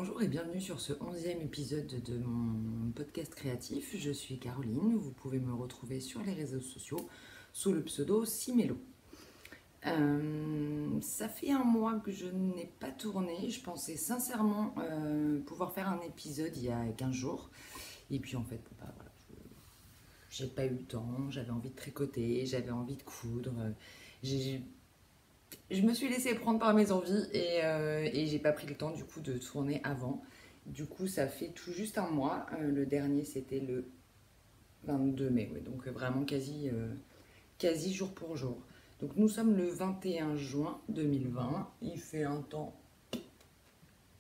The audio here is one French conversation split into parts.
Bonjour et bienvenue sur ce 11e épisode de mon podcast créatif. Je suis Caroline, vous pouvez me retrouver sur les réseaux sociaux sous le pseudo Simelo. Ça fait un mois que je n'ai pas tourné, je pensais sincèrement pouvoir faire un épisode il y a 15 jours. Et puis en fait, voilà, j'ai pas eu le temps, j'avais envie de tricoter, j'avais envie de coudre. j'ai- je me suis laissée prendre par mes envies et j'ai pas pris le temps du coup de tourner avant. Du coup, ça fait tout juste un mois. Le dernier, c'était le 22 mai, ouais, donc vraiment quasi jour pour jour. Donc nous sommes le 21 juin 2020. Il fait un temps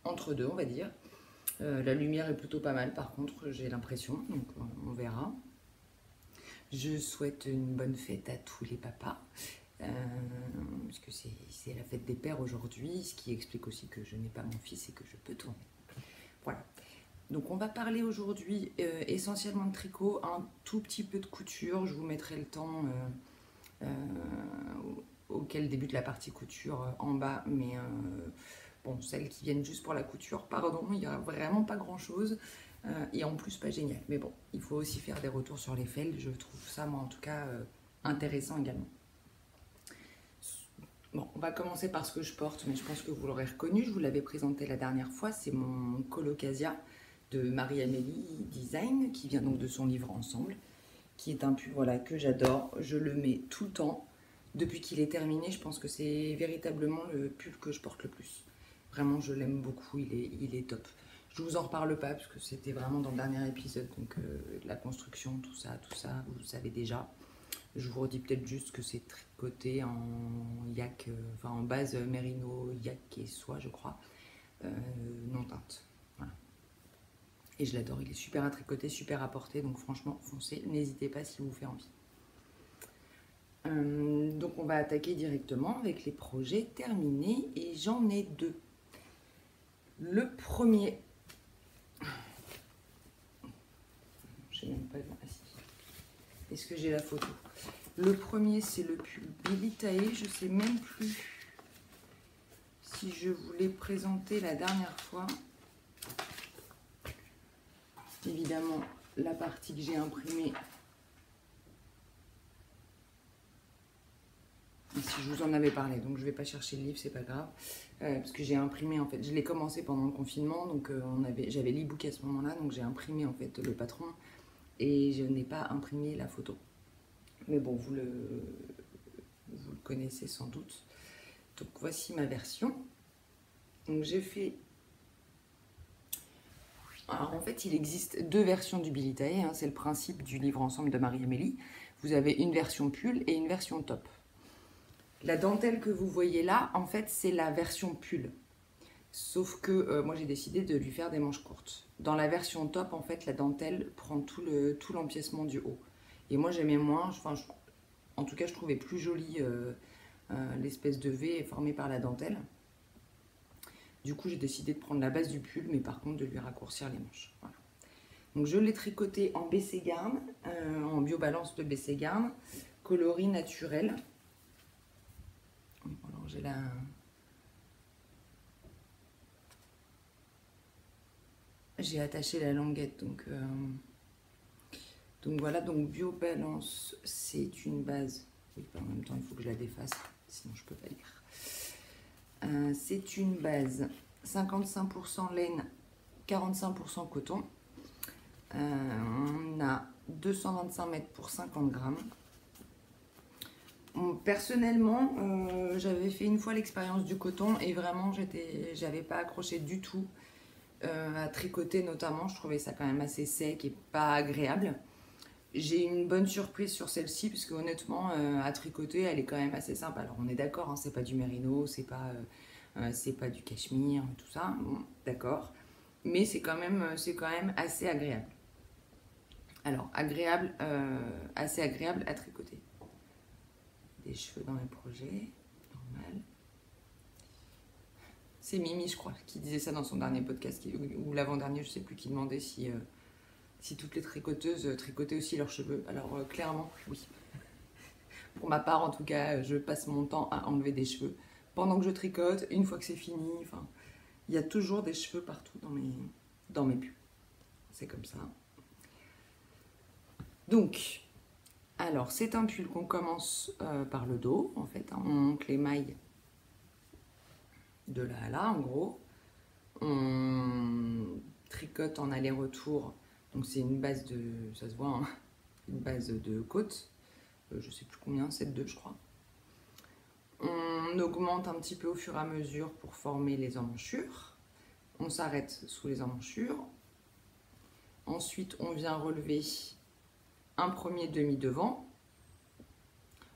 entre deux, on va dire. La lumière est plutôt pas mal, par contre, j'ai l'impression. Donc on verra. Je souhaite une bonne fête à tous les papas. Euh, Parce que c'est la fête des pères aujourd'hui, ce qui explique aussi que je n'ai pas mon fils et que je peux tourner. Voilà. Donc on va parler aujourd'hui essentiellement de tricot, un tout petit peu de couture. Je vous mettrai le temps auquel débute la partie couture en bas, mais bon, celles qui viennent juste pour la couture, pardon, il n'y a vraiment pas grand chose. Et en plus pas génial. Mais bon, il faut aussi faire des retours sur les faits. Je trouve ça, moi en tout cas, intéressant également. Bon, on va commencer par ce que je porte, mais je pense que vous l'aurez reconnu, je vous l'avais présenté la dernière fois, c'est mon Colocasia de Marie-Amélie Design, qui vient donc de son livre Ensemble, qui est un pull voilà, que j'adore, je le mets tout le temps. Depuis qu'il est terminé, je pense que c'est véritablement le pull que je porte le plus. Vraiment, je l'aime beaucoup, il est top. Je vous en reparle pas, parce que c'était vraiment dans le dernier épisode, donc la construction, tout ça, vous le savez déjà. Je vous redis peut-être juste que c'est tricoté en yak, enfin en base mérino, yak et soie, je crois, non teinte. Voilà. Et je l'adore, il est super à tricoter, super à porter, donc franchement, foncez, n'hésitez pas si vous fait envie. Donc on va attaquer directement avec les projets terminés et j'en ai deux. Le premier, je sais même pas, est-ce que j'ai la photo? Le premier, c'est le pull Billy Tae. Je sais même plus si je vous l'ai présenté la dernière fois. Évidemment, la partie que j'ai imprimée. Si je vous en avais parlé, donc je ne vais pas chercher le livre, c'est pas grave. Parce que j'ai imprimé, en fait, je l'ai commencé pendant le confinement, donc j'avais l'e-book à ce moment-là, donc j'ai imprimé en fait le patron et je n'ai pas imprimé la photo. Mais bon, vous le connaissez sans doute. Donc voici ma version. Donc j'ai fait... Alors en fait, il existe deux versions du Billy Tae, hein, c'est le principe du livre Ensemble de Marie-Amélie. Vous avez une version pull et une version top. La dentelle que vous voyez là, en fait, c'est la version pull. Sauf que moi, j'ai décidé de lui faire des manches courtes. Dans la version top, en fait, la dentelle prend tout l'empiècement du haut. Et moi, j'aimais moins, enfin, en tout cas, je trouvais plus jolie l'espèce de V formée par la dentelle. Du coup, j'ai décidé de prendre la base du pull, mais par contre, de lui raccourcir les manches. Voilà. Donc, je l'ai tricoté en BC Garn, en biobalance de BC Garn, coloris naturel. Alors, j'ai la... J'ai attaché la languette, donc voilà, donc biobalance, c'est une base. Oui, en même temps, il faut que je la défasse, sinon je peux pas lire. C'est une base 55% laine, 45% coton. On a 225 mètres pour 50 grammes. Personnellement, j'avais fait une fois l'expérience du coton et vraiment, j'avais pas accroché du tout à tricoter notamment. Je trouvais ça quand même assez sec et pas agréable. J'ai une bonne surprise sur celle-ci parce que honnêtement, à tricoter, elle est quand même assez sympa. Alors on est d'accord, hein, c'est pas du mérino, c'est pas du cachemire, tout ça. Bon, d'accord, mais c'est quand même assez agréable. Alors agréable, assez agréable à tricoter. Des cheveux dans les projets, normal. C'est Mimi, je crois, qui disait ça dans son dernier podcast ou l'avant-dernier, je sais plus, qui demandait si toutes les tricoteuses tricotaient aussi leurs cheveux. Alors clairement, oui. Pour ma part, en tout cas, je passe mon temps à enlever des cheveux pendant que je tricote, une fois que c'est fini. Enfin, il y a toujours des cheveux partout dans mes pulls. C'est comme ça. Donc, alors, c'est un pull qu'on commence par le dos, en fait. Hein. On monte les mailles de là à là, en gros. On tricote en aller-retour. Donc, c'est une base de, ça se voit, hein, une base de côte. Je sais plus combien, 7,2 je crois. On augmente un petit peu au fur et à mesure pour former les emmanchures. On s'arrête sous les emmanchures. Ensuite, on vient relever un premier demi-devant.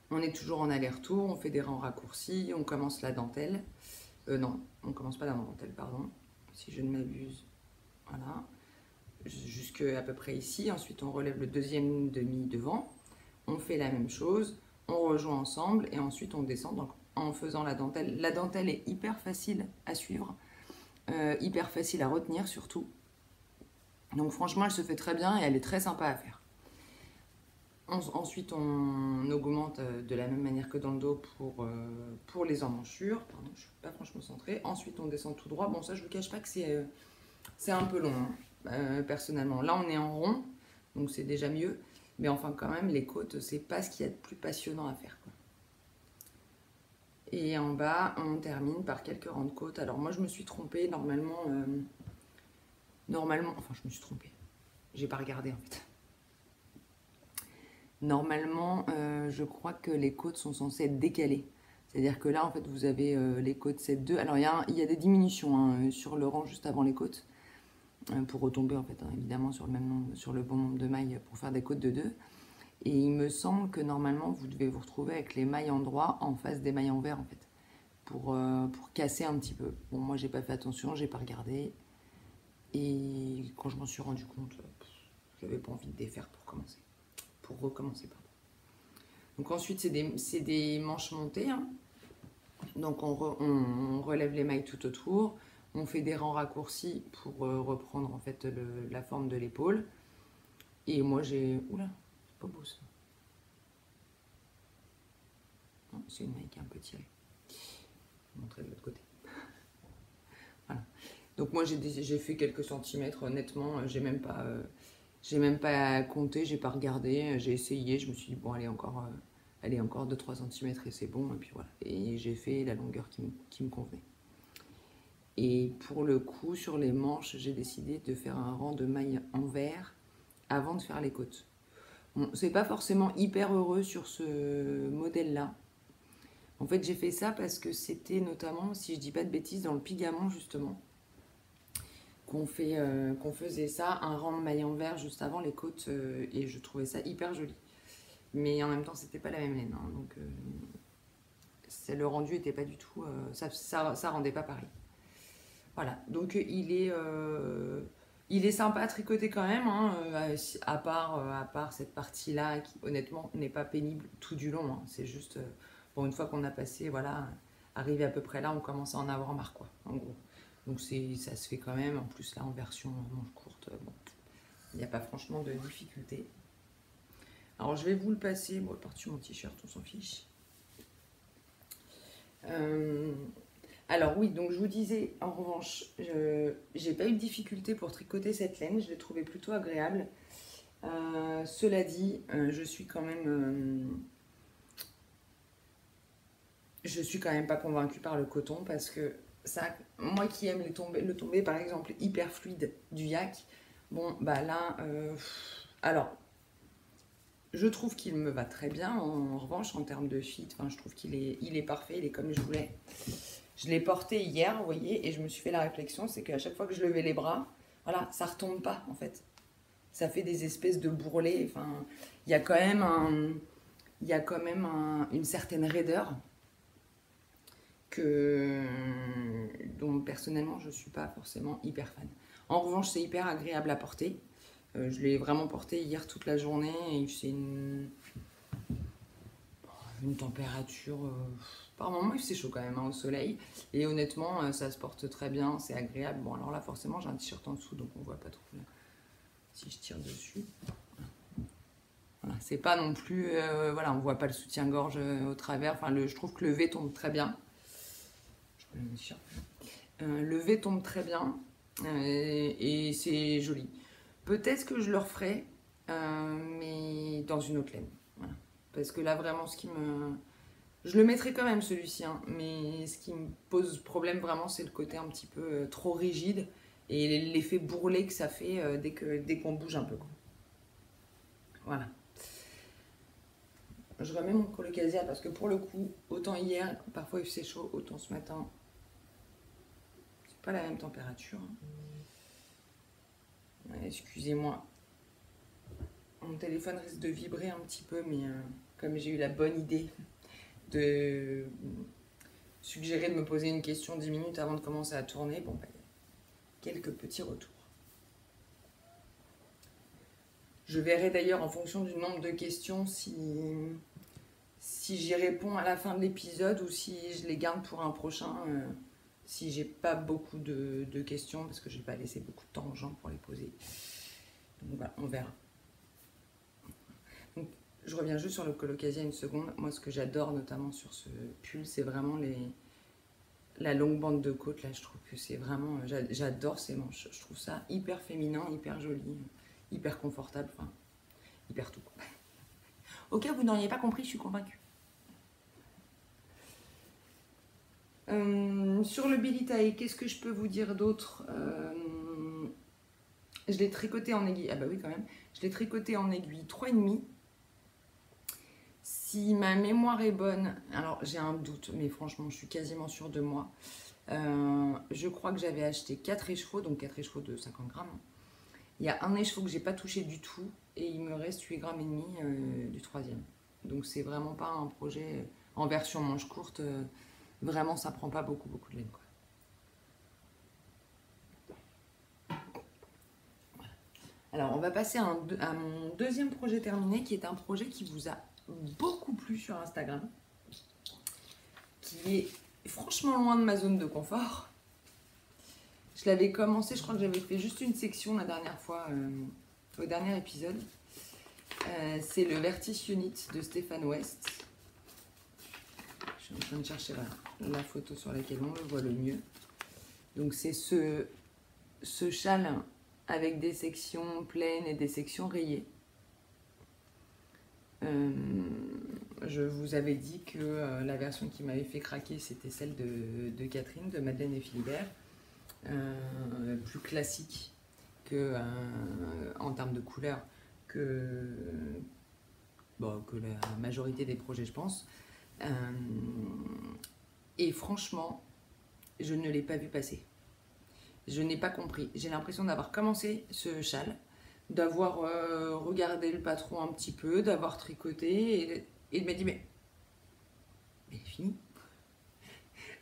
On est toujours en aller-retour, on fait des rangs raccourcis, on commence la dentelle. Non, on commence pas la dentelle, pardon, si je ne m'abuse. Voilà, jusque à peu près ici. Ensuite, on relève le deuxième demi-devant. On fait la même chose, on rejoint ensemble et ensuite on descend donc, en faisant la dentelle. La dentelle est hyper facile à suivre, hyper facile à retenir surtout. Donc franchement, elle se fait très bien et elle est très sympa à faire. Ensuite, on augmente de la même manière que dans le dos pour les emmanchures. Pardon, je ne suis pas franchement centrée. Ensuite, on descend tout droit. Bon, ça, je ne vous cache pas que c'est un peu long, hein, personnellement. Là, on est en rond, donc c'est déjà mieux. Mais enfin, quand même, les côtes, c'est pas ce qu'il y a de plus passionnant à faire, quoi. Et en bas, on termine par quelques rangs de côtes. Alors, moi, je me suis trompée. Normalement, enfin, je me suis trompée. J'ai pas regardé, en fait. Normalement, je crois que les côtes sont censées être décalées. C'est-à-dire que là, en fait, vous avez les côtes 7,2. Alors, il y a des diminutions hein, sur le rang juste avant les côtes, pour retomber, en fait, hein, évidemment, sur le bon nombre de mailles pour faire des côtes de 2. Et il me semble que normalement, vous devez vous retrouver avec les mailles en droit en face des mailles en vert, en fait, pour casser un petit peu. Bon, moi, j'ai pas fait attention, j'ai pas regardé. Et quand je m'en suis rendu compte, j'avais pas envie de défaire pour recommencer, pardon. Donc ensuite, c'est des manches montées. Hein. Donc on relève les mailles tout autour. On fait des rangs raccourcis pour reprendre en fait la forme de l'épaule. Et moi j'ai... Oula, c'est pas beau ça. Non, c'est une maille qui est un peu tirée. Je vais montrer de l'autre côté. Voilà. Donc moi j'ai fait quelques centimètres, honnêtement, j'ai même pas compté, j'ai pas regardé, j'ai essayé, je me suis dit bon allez encore 2-3 cm et c'est bon, et puis voilà. Et j'ai fait la longueur qui me convenait. Et pour le coup, sur les manches, j'ai décidé de faire un rang de mailles en vert avant de faire les côtes. Bon, c'est pas forcément hyper heureux sur ce modèle-là. En fait, j'ai fait ça parce que c'était notamment, si je dis pas de bêtises, dans le Pigamon justement, qu'on faisait ça, un rang de mailles en vert juste avant les côtes, et je trouvais ça hyper joli. Mais en même temps, c'était pas la même laine, hein, donc le rendu était pas du tout, ça rendait pas pareil. Voilà, donc il est sympa à tricoter quand même, hein, à part cette partie-là qui honnêtement n'est pas pénible tout du long. Hein, c'est juste, bon, une fois qu'on a passé, voilà, arrivé à peu près là, on commence à en avoir marre, quoi, en gros. Donc ça se fait quand même, en plus là en version manche courte, bon, il n'y a pas franchement de difficulté. Alors je vais vous le passer, bon, par-dessus mon t-shirt, on s'en fiche. Alors oui, donc je vous disais, en revanche, j'ai pas eu de difficulté pour tricoter cette laine, je l'ai trouvée plutôt agréable. Cela dit, je suis quand même pas convaincue par le coton parce que ça, moi qui aime le tombé par exemple hyper fluide du yak, bon bah là, alors je trouve qu'il me va très bien. En revanche, en termes de fit, enfin, je trouve qu'il est parfait, il est comme je voulais. Je l'ai porté hier, vous voyez, et je me suis fait la réflexion, c'est qu'à chaque fois que je levais les bras, voilà, ça retombe pas en fait. Ça fait des espèces de bourrelets. Enfin, il y a quand même une certaine raideur dont personnellement je suis pas forcément hyper fan. En revanche, c'est hyper agréable à porter. Je l'ai vraiment porté hier toute la journée et c'est une température... par moment, il fait chaud quand même, hein, au soleil. Et honnêtement, ça se porte très bien, c'est agréable. Bon, alors là, forcément, j'ai un t-shirt en dessous, donc on voit pas trop là, si je tire dessus. Voilà, c'est pas non plus... voilà, on voit pas le soutien-gorge au travers. Enfin, je trouve que le V tombe très bien. Je peux le mettre. Le V tombe très bien et c'est joli. Peut-être que je le referai, mais dans une autre laine. Voilà. Parce que là, vraiment, ce qui me... Je le mettrai quand même, celui-ci, hein, mais ce qui me pose problème, vraiment, c'est le côté un petit peu trop rigide et l'effet bourrelet que ça fait dès qu'on bouge un peu, quoi. Voilà. Je remets mon colocasia parce que pour le coup, autant hier, parfois il faisait chaud, autant ce matin, c'est pas la même température. Ouais, excusez-moi. Mon téléphone risque de vibrer un petit peu, mais comme j'ai eu la bonne idée de suggérer de me poser une question 10 minutes avant de commencer à tourner, bon, bah, quelques petits retours. Je verrai d'ailleurs en fonction du nombre de questions si j'y réponds à la fin de l'épisode ou si je les garde pour un prochain. Si j'ai pas beaucoup de questions, parce que je n'ai pas laissé beaucoup de temps aux gens pour les poser. Donc voilà, on verra. Donc, je reviens juste sur le colocasia une seconde. Moi, ce que j'adore notamment sur ce pull, c'est vraiment la longue bande de côte. Là, je trouve que c'est vraiment... J'adore ces manches. Je trouve ça hyper féminin, hyper joli, hyper confortable, enfin, hyper tout. Au cas où vous n'auriez pas compris, je suis convaincue. Sur le Billy Tay, qu'est-ce que je peux vous dire d'autre? Je l'ai tricoté en aiguille. Ah bah oui, quand même. Je l'ai tricoté en aiguille 3,5. Si ma mémoire est bonne, alors j'ai un doute, mais franchement, je suis quasiment sûre de moi. Je crois que j'avais acheté 4 écheveaux, donc 4 écheveaux de 50 grammes. Il y a un écheveau que j'ai pas touché du tout et il me reste 8,5 grammes du troisième. Donc c'est vraiment pas un projet en version manche courte. Vraiment, ça prend pas beaucoup de laine, quoi. Alors, on va passer à mon deuxième projet terminé, qui est un projet qui vous a beaucoup plu sur Instagram, qui est franchement loin de ma zone de confort. Je l'avais commencé, je crois que j'avais fait juste une section la dernière fois, au dernier épisode. C'est le Vertice Unit de Stéphane West. Je suis en train de chercher la photo sur laquelle on le voit le mieux. Donc c'est ce châle avec des sections pleines et des sections rayées. Je vous avais dit que la version qui m'avait fait craquer, c'était celle de Catherine, de Madeleine et Philibert. Plus classique que, en termes de couleurs que la majorité des projets, je pense. Et franchement, je ne l'ai pas vu passer. Je n'ai pas compris. J'ai l'impression d'avoir commencé ce châle, d'avoir regardé le patron un petit peu, d'avoir tricoté et de me dire mais c'est fini.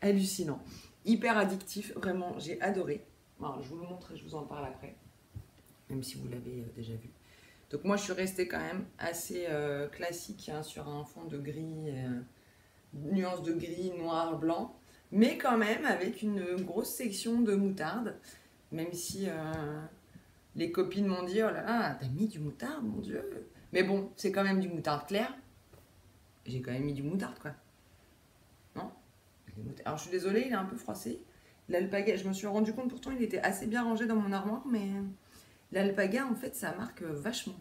Hallucinant. Hyper addictif, vraiment, j'ai adoré. Alors, je vous le montre et je vous en parle après, même si vous l'avez déjà vu. Donc moi, je suis restée quand même assez classique, hein, sur un fond de gris, nuance de gris, noir, blanc, mais quand même avec une grosse section de moutarde, même si les copines m'ont dit « Oh là là, t'as mis du moutarde, mon Dieu !» Mais bon, c'est quand même du moutarde clair. J'ai quand même mis du moutarde, quoi. Non? Alors, je suis désolée, il est un peu froissé. L'alpaga, je me suis rendu compte, pourtant, il était assez bien rangé dans mon armoire, mais l'alpaga, en fait, ça marque vachement.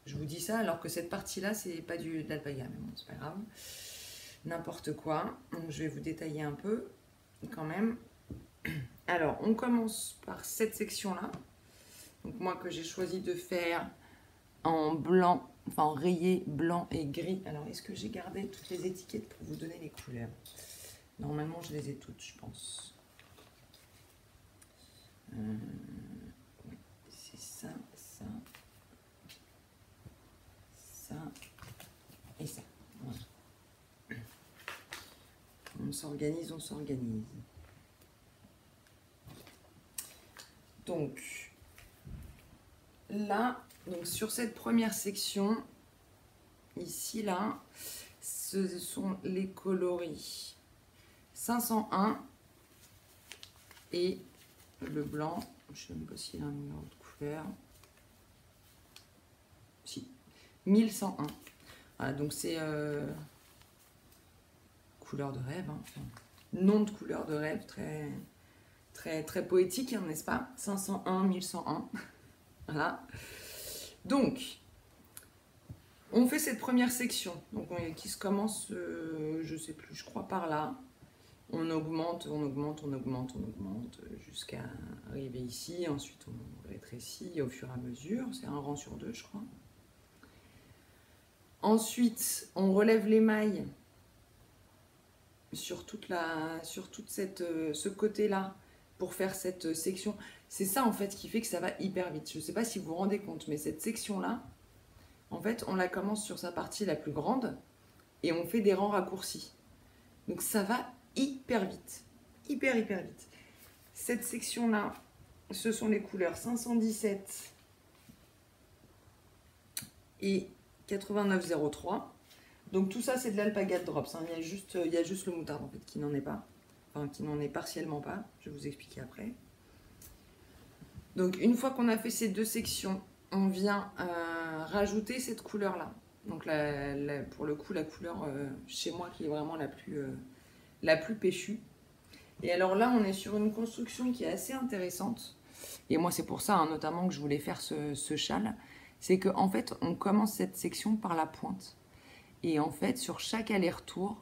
Je vous dis ça, alors que cette partie-là, c'est pas de l'alpaga, mais bon, c'est pas grave. N'importe quoi. Donc, je vais vous détailler un peu, quand même. Alors, on commence par cette section-là. Donc, moi, que j'ai choisi de faire en blanc, enfin en rayé blanc et gris. Alors, est-ce que j'ai gardé toutes les étiquettes pour vous donner les couleurs? Normalement, je les ai toutes, je pense. Oui, c'est ça, ça, ça et ça. Voilà. On s'organise, on s'organise. Donc, là, donc sur cette première section, ici, là, ce sont les coloris 501 et le blanc. Je ne sais même pas s'il y a un numéro de couleur. Si, 1101. Voilà, donc c'est couleur de rêve, hein. Enfin, Nom de couleur de rêve, très, très, très poétique, hein, n'est-ce pas? 501, 1101. Voilà. Donc, on fait cette première section donc, qui se commence, je ne sais plus, je crois par là. On augmente, on augmente, on augmente, on augmente jusqu'à arriver ici. Ensuite, on rétrécit au fur et à mesure. C'est un rang sur deux, je crois. Ensuite, on relève les mailles sur toute ce côté-là pour faire cette section. C'est ça, en fait, qui fait que ça va hyper vite. Je ne sais pas si vous vous rendez compte, mais cette section-là, en fait, on la commence sur sa partie la plus grande et on fait des rangs raccourcis. Donc, ça va hyper vite. Hyper, hyper vite. Cette section-là, ce sont les couleurs 517 et 8903. Donc tout ça, c'est de l'alpaga drops. Hein. Il y a juste le moutarde en fait qui n'en est pas. Enfin, qui n'en est partiellement pas. Je vais vous expliquer après. Donc une fois qu'on a fait ces deux sections, on vient rajouter cette couleur-là. Donc pour le coup, la couleur chez moi qui est vraiment la plus péchue. Et alors là, on est sur une construction qui est assez intéressante. Et moi, c'est pour ça, hein, notamment, que je voulais faire ce châle. C'est qu'en fait, on commence cette section par la pointe. Et en fait, sur chaque aller-retour,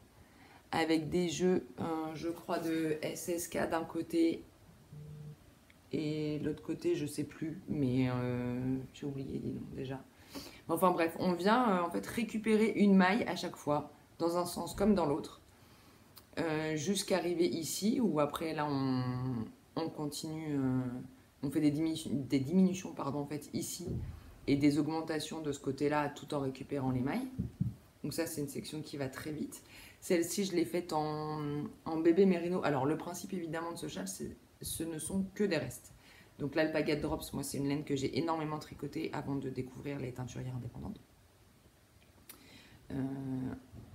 avec des jeux, je crois, de SSK d'un côté et l'autre côté, je sais plus, mais j'ai oublié les noms déjà. Enfin bref, on vient en fait récupérer une maille à chaque fois, dans un sens comme dans l'autre, jusqu'à arriver ici, où après là on continue, on fait des diminutions pardon, en fait, ici, et des augmentations de ce côté-là, tout en récupérant les mailles. Donc ça, c'est une section qui va très vite. Celle-ci, je l'ai faite en bébé mérino. Alors, le principe, évidemment, de ce châle, ce ne sont que des restes. Donc l'alpaga drops, moi, c'est une laine que j'ai énormément tricotée avant de découvrir les teinturières indépendantes.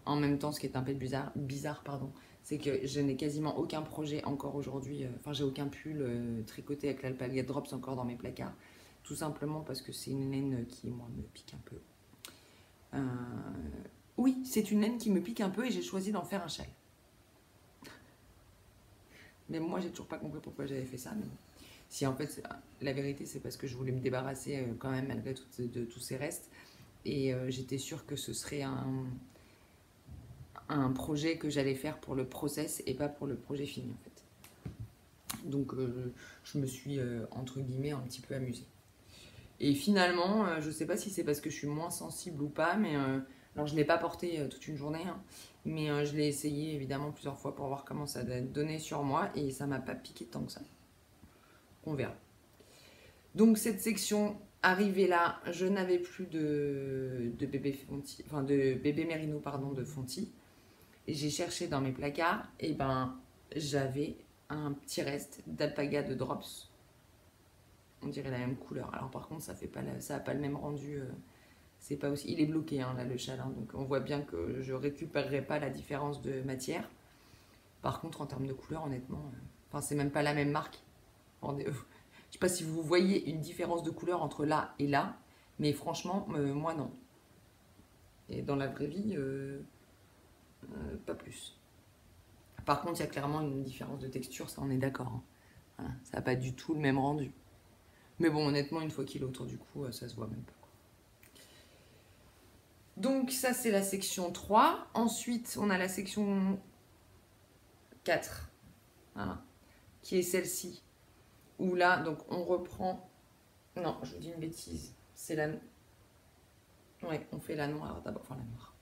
En même temps, ce qui est un peu bizarre pardon, c'est que je n'ai quasiment aucun projet encore aujourd'hui. Enfin, j'ai aucun pull tricoté avec l'alpaga drops encore dans mes placards. Tout simplement parce que c'est une laine qui, moi, me pique un peu. Oui, c'est une laine qui me pique un peu et j'ai choisi d'en faire un châle. Mais moi, j'ai toujours pas compris pourquoi j'avais fait ça. Mais si en fait, la vérité, c'est parce que je voulais me débarrasser quand même malgré de tous ces restes. Et j'étais sûre que ce serait un projet que j'allais faire pour le process et pas pour le projet fini en fait. Donc je me suis entre guillemets un petit peu amusée. Et finalement, je sais pas si c'est parce que je suis moins sensible ou pas, mais alors je ne l'ai pas porté toute une journée, hein, mais je l'ai essayé évidemment plusieurs fois pour voir comment ça donnait sur moi et ça m'a pas piqué tant que ça. On verra. Donc cette section arrivée là, je n'avais plus de bébé Fonty, enfin de bébé mérino pardon de Fonty. Et j'ai cherché dans mes placards et ben j'avais un petit reste d'alpaga de drops. On dirait la même couleur. Alors par contre ça a pas le même rendu. C'est pas aussi, il est bloqué hein, là le châle, hein, donc on voit bien que je récupérerai pas la différence de matière. Par contre en termes de couleur honnêtement, enfin c'est même pas la même marque. Je sais pas si vous voyez une différence de couleur entre là et là, mais franchement moi non. Et dans la vraie vie, pas plus. Par contre il y a clairement une différence de texture, ça on est d'accord. Hein. Voilà, ça n'a pas du tout le même rendu. Mais bon honnêtement une fois qu'il est autour du cou, ça se voit même pas. Donc ça c'est la section 3. Ensuite on a la section 4. Voilà. Qui est celle-ci. Où là donc on reprend. Non, je vous dis une bêtise. C'est la. Ouais, on fait la noire d'abord. Enfin la noire.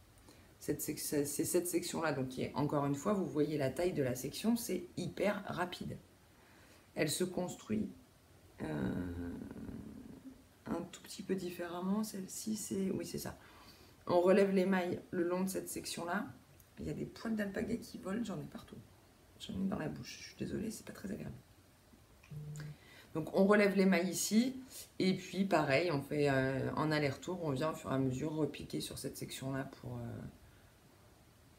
C'est cette section-là. Donc qui est encore une fois, vous voyez la taille de la section, c'est hyper rapide. Elle se construit un tout petit peu différemment. Celle-ci, c'est. Oui, c'est ça. On relève les mailles le long de cette section-là. Il y a des poils d'alpaga qui volent, j'en ai partout. J'en ai dans la bouche. Je suis désolée, c'est pas très agréable. Donc on relève les mailles ici. Et puis pareil, on fait en aller-retour. On vient au fur et à mesure repiquer sur cette section-là pour...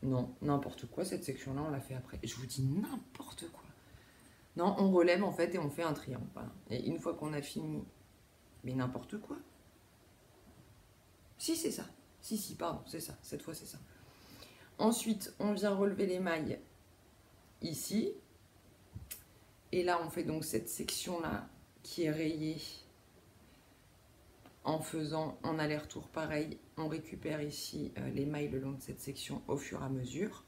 Non, n'importe quoi. Cette section-là, on l'a fait après. Je vous dis n'importe quoi. Non, on relève en fait et on fait un triangle. Voilà. Et une fois qu'on a fini... Mais n'importe quoi. Si, c'est ça. Si, pardon, c'est ça. Cette fois, c'est ça. Ensuite, on vient relever les mailles ici. Et là, on fait donc cette section-là qui est rayée en faisant en aller-retour pareil. On récupère ici les mailles le long de cette section au fur et à mesure.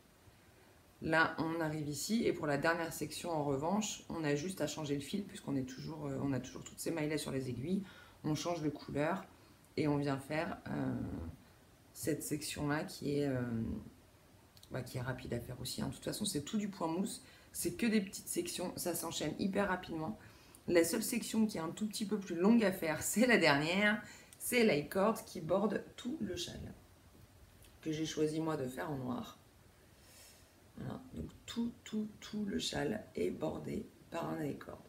Là, on arrive ici et pour la dernière section, en revanche, on a juste à changer le fil puisqu'on est toujours, on a toujours toutes ces mailles-là sur les aiguilles. On change de couleur et on vient faire cette section-là qui est rapide à faire aussi. Hein. De toute façon, c'est tout du point mousse. C'est que des petites sections, ça s'enchaîne hyper rapidement. La seule section qui est un tout petit peu plus longue à faire, c'est la dernière. C'est l'i-cord qui borde tout le châle. Que j'ai choisi moi de faire en noir. Voilà. Donc tout le châle est bordé par un l'i-cord.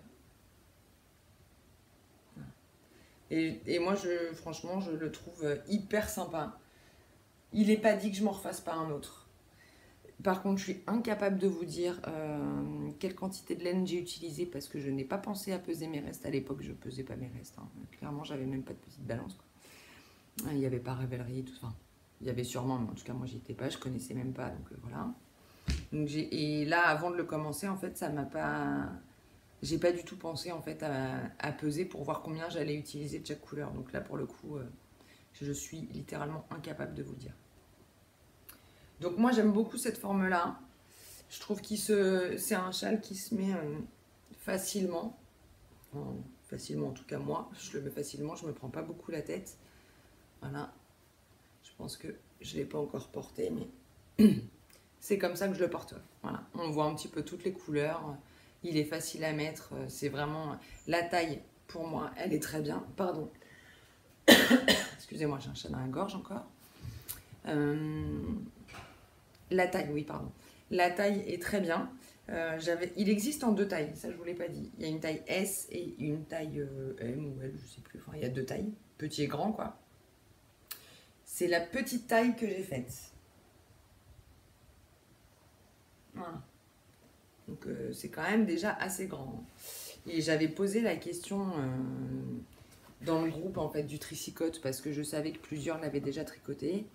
Voilà. Et moi, franchement, je le trouve hyper sympa. Il n'est pas dit que je m'en refasse pas un autre. Par contre, je suis incapable de vous dire quelle quantité de laine j'ai utilisé parce que je n'ai pas pensé à peser mes restes. À l'époque, je ne pesais pas mes restes. Hein. Clairement, j'avais même pas de petite balance. Quoi. Il n'y avait pas Ravelry, tout ça. Il y avait sûrement, mais en tout cas, moi, j'y étais pas. Je connaissais même pas, donc voilà. Donc, et là, avant de le commencer, en fait, ça m'a pas... J'ai pas du tout pensé, en fait, à peser pour voir combien j'allais utiliser de chaque couleur. Donc là, pour le coup, je suis littéralement incapable de vous le dire. Donc moi j'aime beaucoup cette forme-là. Je trouve que c'est un châle qui se met facilement. Facilement en tout cas moi, je le mets facilement, je ne me prends pas beaucoup la tête. Voilà. Je pense que je ne l'ai pas encore porté, mais c'est comme ça que je le porterai. Voilà. On voit un petit peu toutes les couleurs. Il est facile à mettre. C'est vraiment... La taille, pour moi, elle est très bien. Pardon. Excusez-moi, j'ai un chat dans la gorge encore. La taille, oui, pardon. La taille est très bien. Il existe en deux tailles, ça je ne vous l'ai pas dit. Il y a une taille S et une taille M ou L, je ne sais plus. Enfin, il y a deux tailles, petit et grand, quoi. C'est la petite taille que j'ai faite. Voilà. Donc c'est quand même déjà assez grand. Et j'avais posé la question dans le groupe en fait du tricycote parce que je savais que plusieurs l'avaient déjà tricoté.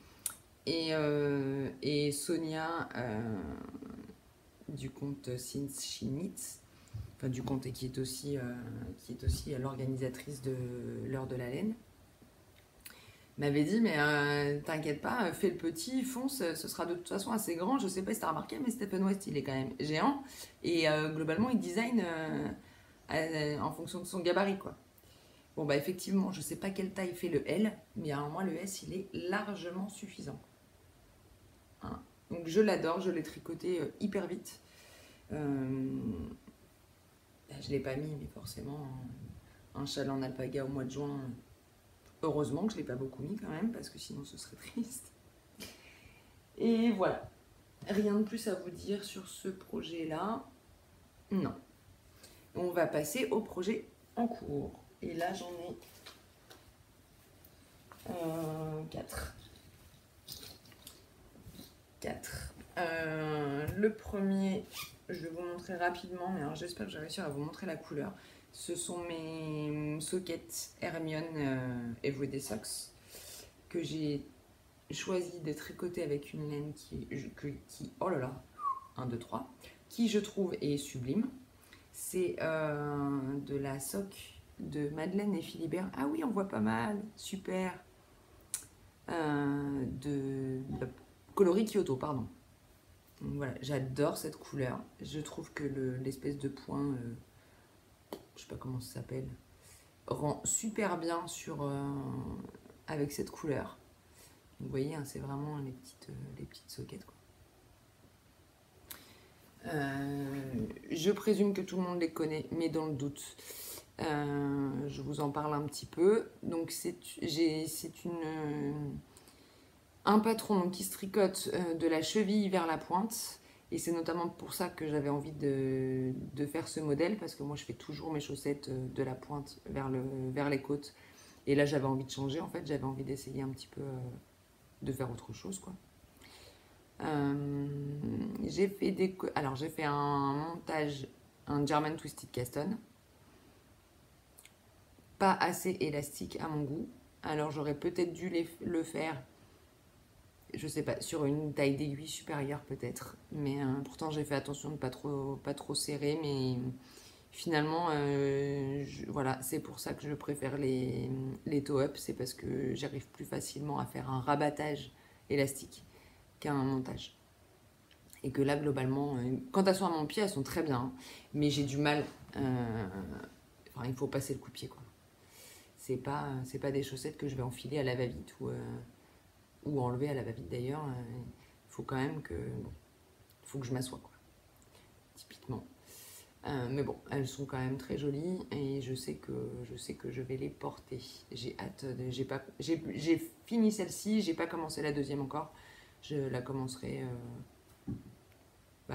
Et Sonia du compte Since She Knits, enfin du compte et qui est aussi l'organisatrice de l'heure de la laine, m'avait dit mais t'inquiète pas, fais le petit, fonce, ce sera de toute façon assez grand. Je sais pas si t'as remarqué, mais Stephen West il est quand même géant et globalement il design en fonction de son gabarit quoi. Bon bah effectivement je sais pas quelle taille fait le L, mais alors moi le S il est largement suffisant. Hein. Donc je l'adore, je l'ai tricoté hyper vite. Je l'ai pas mis, mais forcément un châle en alpaga au mois de juin. Heureusement que je l'ai pas beaucoup mis quand même, parce que sinon ce serait triste. Et voilà. Rien de plus à vous dire sur ce projet-là. Non. On va passer au projet en cours. Et là j'en ai 4. Le premier, je vais vous montrer rapidement, mais alors j'espère que je vais réussir à vous montrer la couleur. Ce sont mes sockets Hermione Everyday Socks que j'ai choisi de tricoter avec une laine qui oh là là, 1, 2, 3, qui je trouve est sublime. C'est de la sock de Madeleine et Philibert. Ah oui, on voit pas mal, super. De coloris Kyoto, pardon. Donc voilà, j'adore cette couleur. Je trouve que l'espèce de point, je sais pas comment ça s'appelle, rend super bien avec cette couleur. Vous voyez, hein, c'est vraiment les petites sockets. Quoi. Je présume que tout le monde les connaît, mais dans le doute, je vous en parle un petit peu. Donc c'est un patron qui se tricote de la cheville vers la pointe. Et c'est notamment pour ça que j'avais envie de faire ce modèle, parce que moi je fais toujours mes chaussettes de la pointe vers les côtes. Et là j'avais envie de changer, en fait j'avais envie d'essayer un petit peu de faire autre chose quoi. J'ai fait un montage, un German Twisted Caston, pas assez élastique à mon goût. Alors j'aurais peut-être dû le faire je sais pas, sur une taille d'aiguille supérieure peut-être. Mais pourtant j'ai fait attention de pas trop serrer, mais finalement, voilà, c'est pour ça que je préfère les toe-up, c'est parce que j'arrive plus facilement à faire un rabattage élastique qu'un montage. Et que là, globalement, quand elles sont à mon pied, elles sont très bien, hein, mais j'ai du mal. Enfin, il faut passer le coup de pied, quoi. C'est pas des chaussettes que je vais enfiler à la va-vite ou enlever à la va-vite d'ailleurs. Il faut quand même que, bon, faut que je m'assoie, quoi, typiquement. Mais bon, elles sont quand même très jolies et je sais que je vais les porter. J'ai hâte. J'ai fini celle-ci, j'ai pas commencé la deuxième encore. Je la commencerai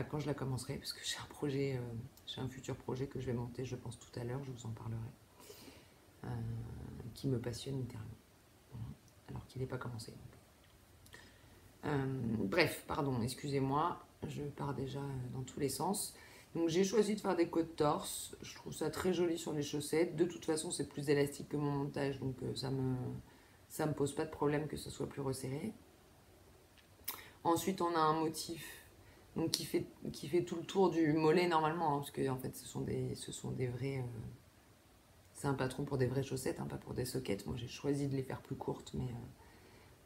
quand je la commencerai parce que j'ai un projet, j'ai un futur projet que je vais monter, je pense tout à l'heure. Je vous en parlerai, qui me passionne littéralement, alors qu'il n'est pas commencé. Bref, pardon, excusez-moi, je pars déjà dans tous les sens. Donc j'ai choisi de faire des côtes torse, je trouve ça très joli sur les chaussettes. De toute façon, c'est plus élastique que mon montage, donc ça me pose pas de problème que ce soit plus resserré. Ensuite, on a un motif donc, qui fait tout le tour du mollet normalement, hein, parce que en fait, ce sont des vrais... c'est un patron pour des vraies chaussettes, hein, pas pour des sockets. Moi, j'ai choisi de les faire plus courtes, mais...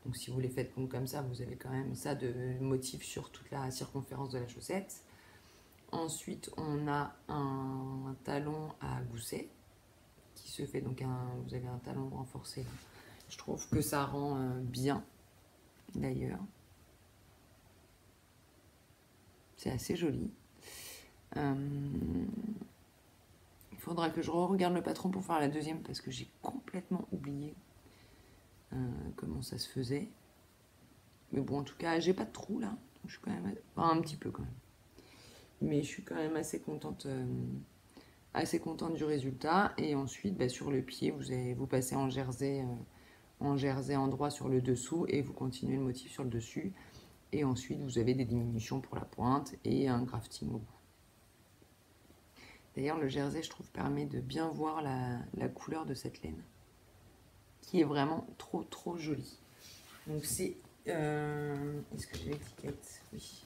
donc si vous les faites comme ça, vous avez quand même ça de motif sur toute la circonférence de la chaussette. Ensuite, on a un talon à gousset qui se fait donc vous avez un talon renforcé là. Je trouve que ça rend bien d'ailleurs. C'est assez joli. Il faudra que je regarde le patron pour faire la deuxième parce que j'ai complètement oublié comment ça se faisait. Mais bon, en tout cas, j'ai pas de trou là. Donc je suis quand même... Enfin, un petit peu quand même. Mais je suis quand même assez contente du résultat. Et ensuite, bah, sur le pied, vous passez en jersey endroit sur le dessous et vous continuez le motif sur le dessus. Et ensuite, vous avez des diminutions pour la pointe et un grafting au bout. D'ailleurs, le jersey, je trouve, permet de bien voir la couleur de cette laine, qui est vraiment trop, trop jolie. Donc c'est... est-ce que j'ai l'étiquette? Oui.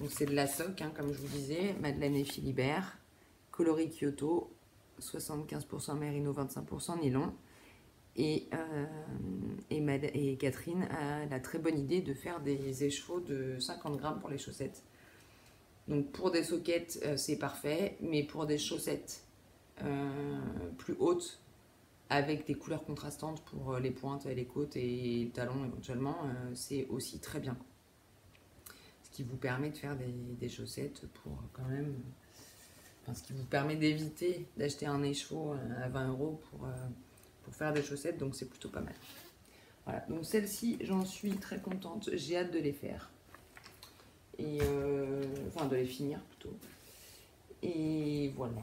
Donc c'est de la soque, hein, comme je vous disais, Madeleine et Philibert, coloris Kyoto, 75% mérino, 25% nylon. Et Catherine a la très bonne idée de faire des écheveaux de 50 grammes pour les chaussettes. Donc pour des sockets, c'est parfait, mais pour des chaussettes plus hautes, avec des couleurs contrastantes pour les pointes, les côtes et les talons éventuellement, c'est aussi très bien. Ce qui vous permet de faire des chaussettes pour quand même... Enfin, ce qui vous permet d'éviter d'acheter un écheveau à 20 € pour faire des chaussettes, donc c'est plutôt pas mal. Voilà, donc celle-ci, j'en suis très contente, j'ai hâte de les faire. Et enfin, de les finir plutôt. Et voilà.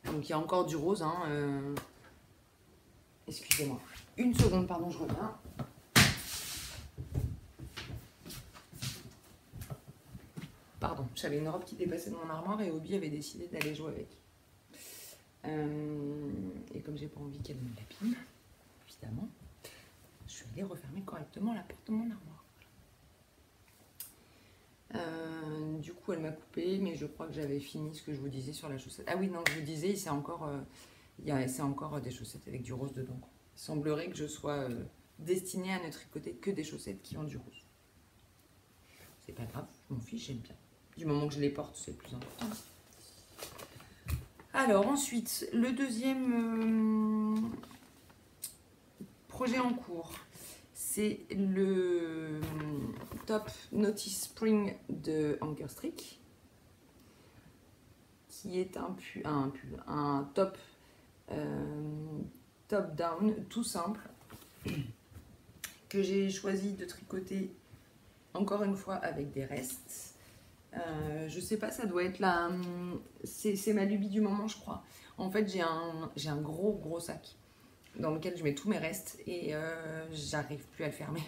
Donc il y a encore du rose, hein. Excusez-moi. Une seconde, pardon, je reviens. Pardon, j'avais une robe qui dépassait de mon armoire et Obi avait décidé d'aller jouer avec. Et comme j'ai pas envie qu'elle me l'abîme, évidemment, je suis allée refermer correctement la porte de mon armoire. Du coup, elle m'a coupé, mais je crois que j'avais fini ce que je vous disais sur la chaussette. Ah oui, non, je vous disais, c'est encore des chaussettes avec du rose dedans. Il semblerait que je sois destinée à ne tricoter que des chaussettes qui ont du rose. C'est pas grave, je m'en fiche, j'aime bien. Du moment que je les porte, c'est le plus important. Alors ensuite, le deuxième projet en cours, c'est le top Notice Spring de Ankerstrick, qui est un top down tout simple que j'ai choisi de tricoter encore une fois avec des restes. Je sais pas, ça doit être là. C'est ma lubie du moment, je crois. En fait, j'ai un gros sac dans lequel je mets tous mes restes et j'arrive plus à le fermer.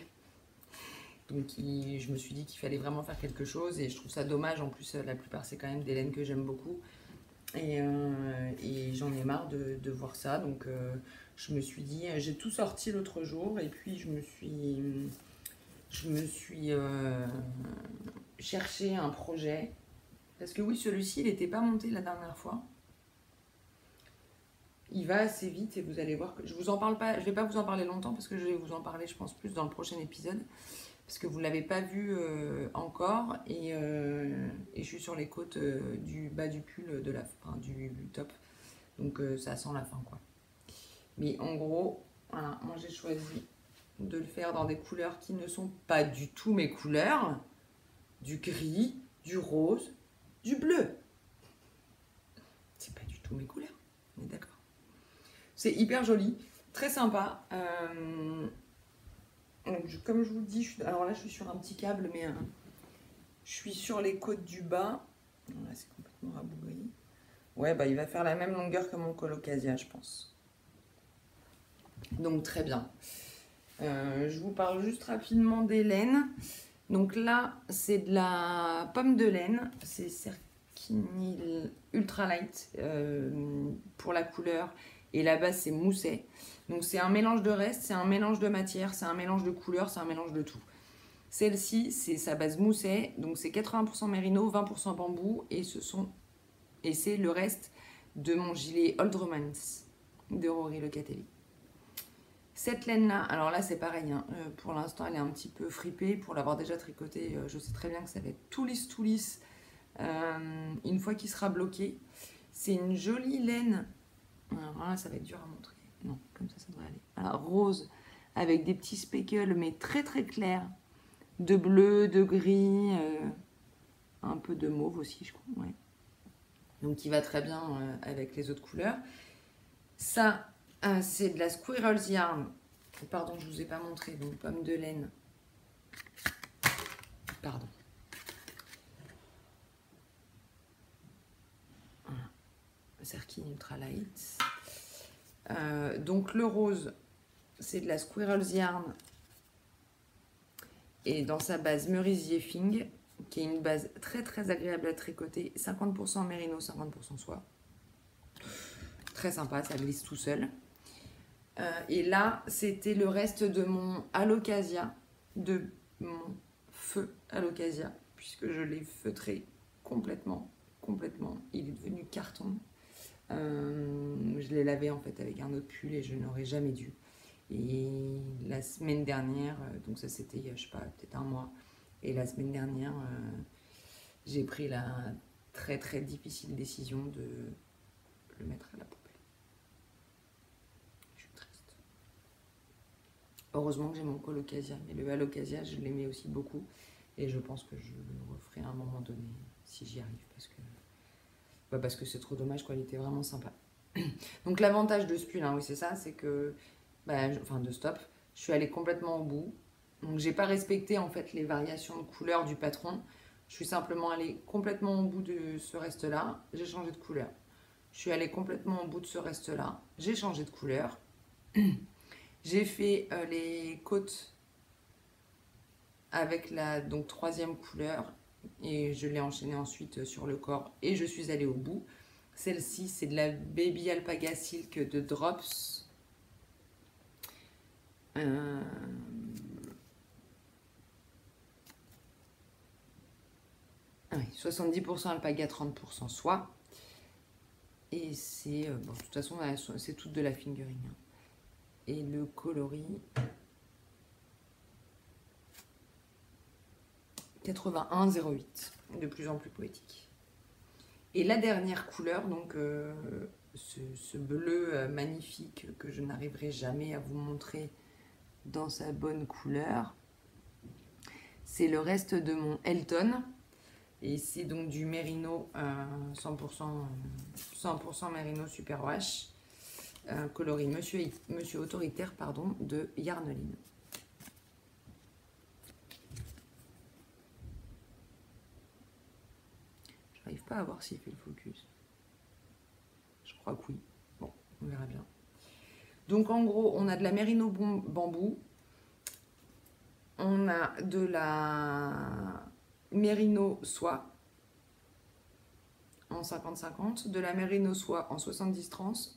Donc je me suis dit qu'il fallait vraiment faire quelque chose et je trouve ça dommage. En plus, la plupart, c'est quand même des laines que j'aime beaucoup. Et j'en ai marre de voir ça. Donc Je me suis dit, j'ai tout sorti l'autre jour et puis je me suis cherché un projet. Parce que oui, celui-ci, il n'était pas monté la dernière fois. Il va assez vite et vous allez voir que je vous en parle pas, je vais pas vous en parler longtemps parce que je vais vous en parler, je pense, plus dans le prochain épisode. Parce que vous ne l'avez pas vu encore et je suis sur les côtes du bas du pull, enfin, du top. Donc ça sent la fin, quoi. Mais en gros, voilà, moi j'ai choisi de le faire dans des couleurs qui ne sont pas du tout mes couleurs. Du gris, du rose, du bleu. C'est pas du tout mes couleurs, on est d'accord. C'est hyper joli, très sympa. Donc, comme je vous le dis, alors là je suis sur un petit câble, mais je suis sur les côtes du bas. Là c'est complètement rabougri. Ouais, bah il va faire la même longueur que mon colocasia, je pense. Donc très bien. Je vous parle juste rapidement des laines. Donc là, c'est de la pomme de laine. C'est Cerquinil Ultra Light pour la couleur. Et la base, c'est mousset. Donc c'est un mélange de reste, c'est un mélange de matière, c'est un mélange de couleurs, c'est un mélange de tout. Celle-ci, c'est sa base mousset. Donc c'est 80% mérino, 20% bambou. Et c'est le reste de mon gilet Old Romance de Rory Locatelli. Cette laine-là, alors là c'est pareil, hein, pour l'instant elle est un petit peu fripée. Pour l'avoir déjà tricotée, je sais très bien que ça va être tout lisse, une fois qu'il sera bloqué. C'est une jolie laine, alors là ça va être dur à montrer, non, comme ça devrait aller. Alors rose, avec des petits speckles, mais très très clairs, de bleu, de gris, un peu de mauve aussi je crois, ouais. Donc qui va très bien avec les autres couleurs. Ça, c'est de la Squirrel's Yarn. Pardon, je ne vous ai pas montré. Donc, pomme de laine. Pardon. Voilà. Cerquine Ultra Light. Donc, le rose, c'est de la Squirrel's Yarn. Et dans sa base merisier Fing, qui est une base très très agréable à tricoter. 50% mérino, 50% soie. Très sympa, ça glisse tout seul. Et là, c'était le reste de mon alocasia, de mon feu alocasia, puisque je l'ai feutré complètement. Il est devenu carton. Je l'ai lavé en fait avec un autre pull et je n'aurais jamais dû. Et la semaine dernière, donc ça c'était, je sais pas, peut-être un mois. Et la semaine dernière, j'ai pris la très très difficile décision de le mettre à la poubelle. Heureusement que j'ai mon colocasia, mais le alocasia, je l'aimais aussi beaucoup. Et je pense que je le referai à un moment donné, si j'y arrive, parce que c'est trop dommage, quoi, il était vraiment sympa. Donc l'avantage de ce pull, hein, oui c'est ça, c'est que, enfin de stop, je suis allée complètement au bout. Donc j'ai pas respecté en fait les variations de couleur du patron. Je suis simplement allée complètement au bout de ce reste-là, j'ai changé de couleur. Je suis allée complètement au bout de ce reste-là, j'ai changé de couleur. J'ai fait les côtes avec la donc, troisième couleur et je l'ai enchaîné ensuite sur le corps et je suis allée au bout. Celle-ci, c'est de la Baby Alpaga Silk de Drops. Ah oui, 70% alpaga, 30% soie. Et c'est, bon, de toute façon, c'est toute de la fingering. Hein. Et le coloris 8108, de plus en plus poétique. Et la dernière couleur, donc ce bleu magnifique que je n'arriverai jamais à vous montrer dans sa bonne couleur, c'est le reste de mon Elton. Et c'est donc du mérino 100% mérino superwash. Coloris Monsieur Autoritaire pardon, de Yarneline. J'arrive pas à voir s'il fait le focus. Je crois que oui. Bon, on verra bien. Donc en gros, on a de la mérino bambou. On a de la mérino soie en 50-50, de la mérino soie en 70-30,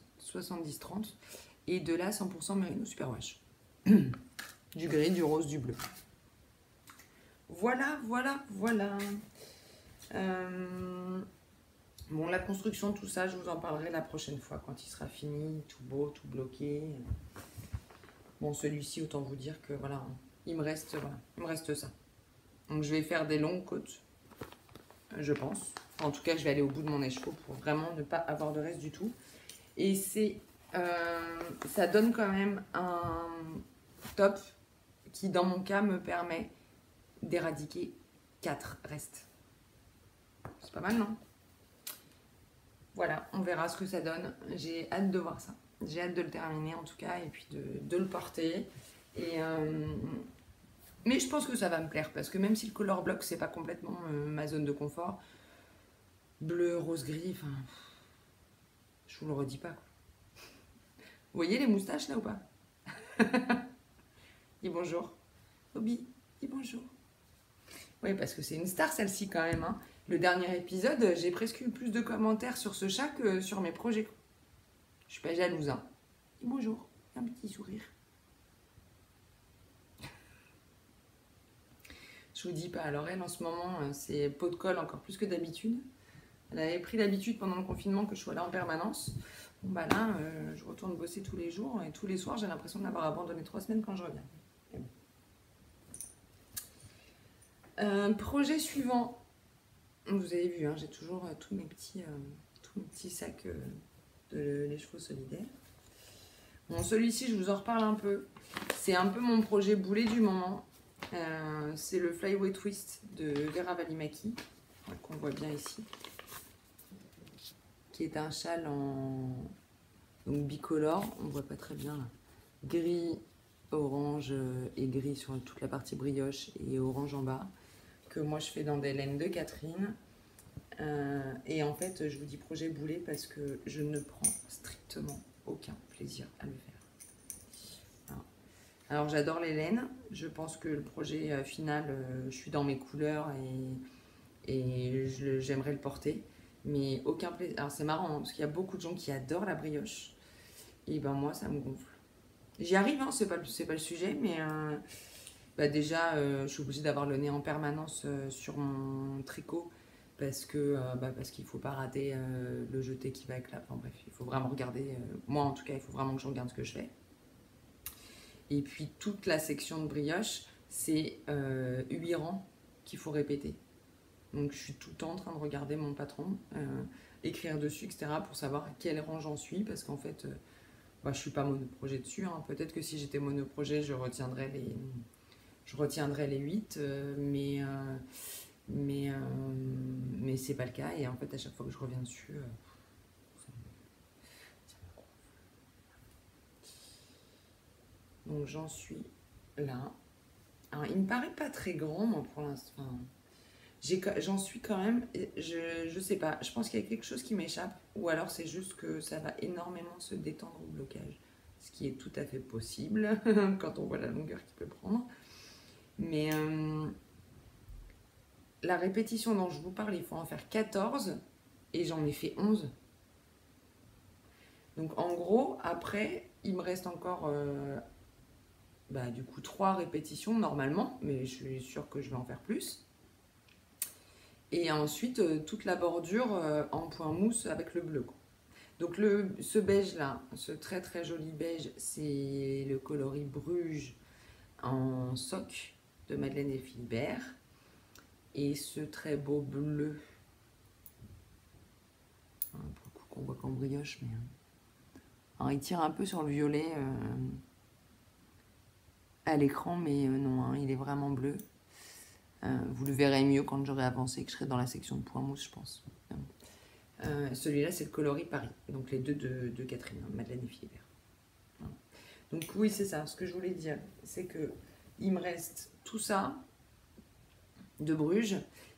et de la 100% Merino Superwash. Du gris, du rose, du bleu. Voilà, voilà, voilà. Bon, la construction, tout ça, je vous en parlerai la prochaine fois, quand il sera fini, tout beau, tout bloqué. Bon, celui-ci, autant vous dire que voilà, il me reste ça. Donc, je vais faire des longues côtes, je pense. En tout cas, je vais aller au bout de mon écheveau pour vraiment ne pas avoir de reste du tout. Et ça donne quand même un top qui, dans mon cas, me permet d'éradiquer 4 restes. C'est pas mal, non? Voilà, on verra ce que ça donne. J'ai hâte de voir ça. J'ai hâte de le terminer en tout cas et puis de le porter. Mais je pense que ça va me plaire parce que même si le color block c'est pas complètement ma zone de confort, bleu, rose, gris, enfin, je vous le redis pas quoi. Vous voyez les moustaches là ou pas? Dis bonjour. Obi, dis bonjour. Oui, parce que c'est une star celle-ci quand même. Hein. Le dernier épisode, j'ai presque eu plus de commentaires sur ce chat que sur mes projets. Je suis pas jalouse. Hein. Dis bonjour, un petit sourire. Je vous dis pas, alors elle en ce moment, c'est pot de colle encore plus que d'habitude. Elle avait pris l'habitude pendant le confinement que je sois là en permanence. Bon bah là, je retourne bosser tous les jours et tous les soirs, j'ai l'impression d'avoir abandonné 3 semaines quand je reviens. Projet suivant. Vous avez vu, hein, j'ai toujours tous mes petits sacs de l'écheveau solidaire. Bon, celui-ci, je vous en reparle un peu. C'est un peu mon projet boulet du moment. C'est le Flyway Twist de Vera Valimaki, qu'on voit bien ici. Qui est un châle donc bicolore, on ne voit pas très bien là. Gris, orange et gris sur toute la partie brioche et orange en bas. Que moi je fais dans des laines de Catherine. Et en fait, je vous dis projet boulet parce que je ne prends strictement aucun plaisir à le faire. Voilà. Alors j'adore les laines. Je pense que le projet final, je suis dans mes couleurs et j'aimerais le porter. Mais aucun plaisir. Alors c'est marrant hein, parce qu'il y a beaucoup de gens qui adorent la brioche. Et ben moi, ça me gonfle. J'y arrive, hein, c'est pas le sujet, mais bah déjà, je suis obligée d'avoir le nez en permanence sur mon tricot parce qu'il ne faut pas rater le jeté qui va avec la... Enfin bref, il faut vraiment regarder. Moi, en tout cas, il faut vraiment que je regarde ce que je fais. Et puis, toute la section de brioche, c'est 8 rangs qu'il faut répéter. Donc, je suis tout le temps en train de regarder mon patron, écrire dessus, etc. pour savoir à quel rang j'en suis parce qu'en fait, je ne suis pas monoprojet dessus. Hein. Peut-être que si j'étais monoprojet, je retiendrais les 8, mais c'est pas le cas. Et en fait, à chaque fois que je reviens dessus, donc j'en suis là. Alors, il me paraît pas très grand, moi, pour l'instant. Enfin, j'en suis quand même, je sais pas, je pense qu'il y a quelque chose qui m'échappe, ou alors c'est juste que ça va énormément se détendre au blocage, ce qui est tout à fait possible quand on voit la longueur qu'il peut prendre. Mais la répétition dont je vous parle, il faut en faire 14 et j'en ai fait 11. Donc en gros, après, il me reste encore du coup 3 répétitions normalement, mais je suis sûre que je vais en faire plus. Et ensuite, toute la bordure en point mousse avec le bleu. Donc ce beige là, ce très très joli beige, c'est le coloris Bruges en soc de Madeleine et Philibert. Et ce très beau bleu, pour le coup qu'on voit qu'en brioche, mais alors, il tire un peu sur le violet à l'écran, mais non, hein, il est vraiment bleu. Vous le verrez mieux quand j'aurai avancé, que je serai dans la section de point mousse, je pense. Celui-là, c'est le coloris Paris. Donc les deux de Catherine, hein, Madeleine et Philibert. Voilà. Donc oui, c'est ça. Ce que je voulais dire, c'est que il me reste tout ça de Bruges.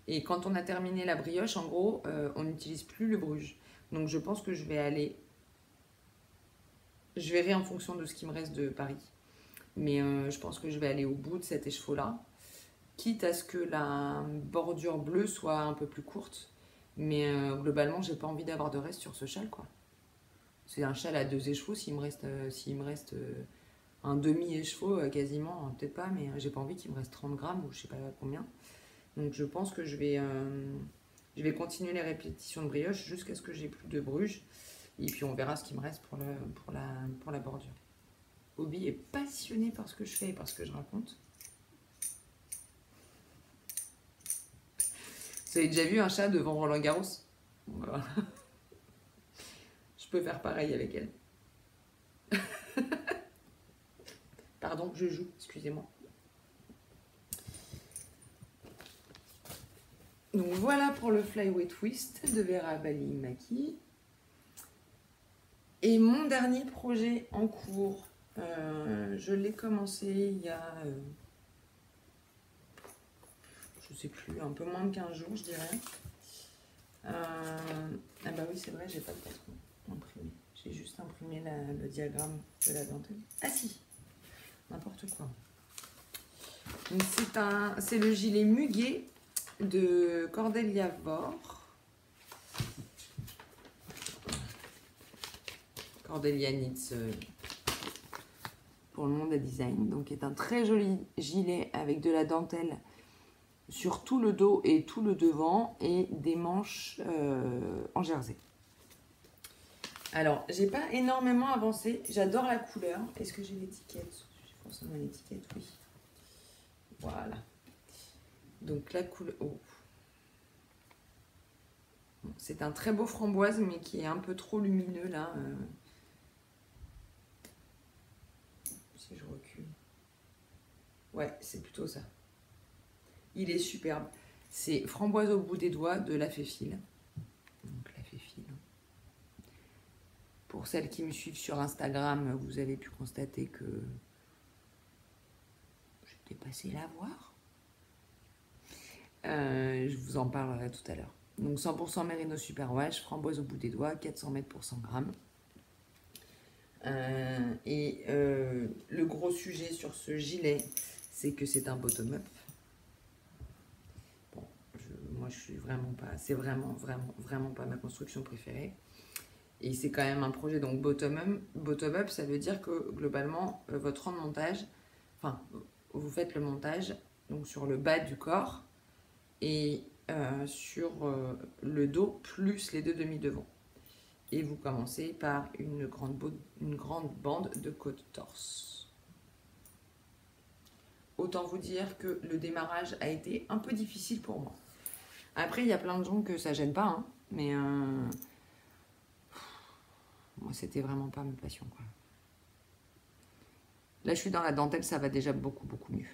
Et quand on a terminé la brioche, en gros, on n'utilise plus le Bruges. Donc je pense que je vais je verrai en fonction de ce qui me reste de Paris. Mais je pense que je vais aller au bout de cet écheveau-là. Quitte à ce que la bordure bleue soit un peu plus courte. Mais globalement, j'ai pas envie d'avoir de reste sur ce châle, quoi. C'est un châle à 2 écheveaux, s'il me reste un demi-écheveau quasiment, peut-être pas, mais j'ai pas envie qu'il me reste 30 grammes ou je sais pas combien. Donc je pense que je vais continuer les répétitions de brioche jusqu'à ce que j'ai plus de Bruges. Et puis on verra ce qui me reste pour la bordure. Obi est passionné par ce que je fais et par ce que je raconte. Vous avez déjà vu un chat devant Roland Garros? Voilà. Je peux faire pareil avec elle. Pardon, je joue, excusez-moi. Donc voilà pour le Flyway Twist de Vera Bali Maki. Et mon dernier projet en cours, je l'ai commencé il y a, je sais plus, un peu moins de 15 jours, je dirais. Ah bah oui, c'est vrai, j'ai pas de patron imprimé. J'ai juste imprimé le diagramme de la dentelle. Ah si, n'importe quoi. Donc c'est le gilet muguet de Cordelia Vore. Cordelia Knits pour le monde à design. Donc est un très joli gilet avec de la dentelle sur tout le dos et tout le devant et des manches en jersey. Alors, j'ai pas énormément avancé. J'adore la couleur. Est-ce que j'ai l'étiquette? J'ai forcément l'étiquette, oui. Voilà. Donc la couleur... Oh. C'est un très beau framboise, mais qui est un peu trop lumineux là. Si je recule. Ouais, c'est plutôt ça. Il est superbe. C'est framboise au bout des doigts de La Féfile. Donc La Féfile. Pour celles qui me suivent sur Instagram, vous avez pu constater que j'étais passée la voir. Je vous en parlerai tout à l'heure. Donc 100% Merino Superwash, framboise au bout des doigts, 400 mètres pour 100 grammes. Le gros sujet sur ce gilet, c'est que c'est un bottom-up. Bon, moi je suis vraiment pas, c'est vraiment pas ma construction préférée. Et c'est quand même un projet donc bottom-up, ça veut dire que globalement votre rang de montage, enfin vous faites le montage donc sur le bas du corps et sur le dos plus les deux demi-devants. Et vous commencez par une grande bande de côte-torse. Autant vous dire que le démarrage a été un peu difficile pour moi. Après, il y a plein de gens que ça gêne pas, hein, mais moi, c'était vraiment pas ma passion, quoi. Là, je suis dans la dentelle, ça va déjà beaucoup mieux.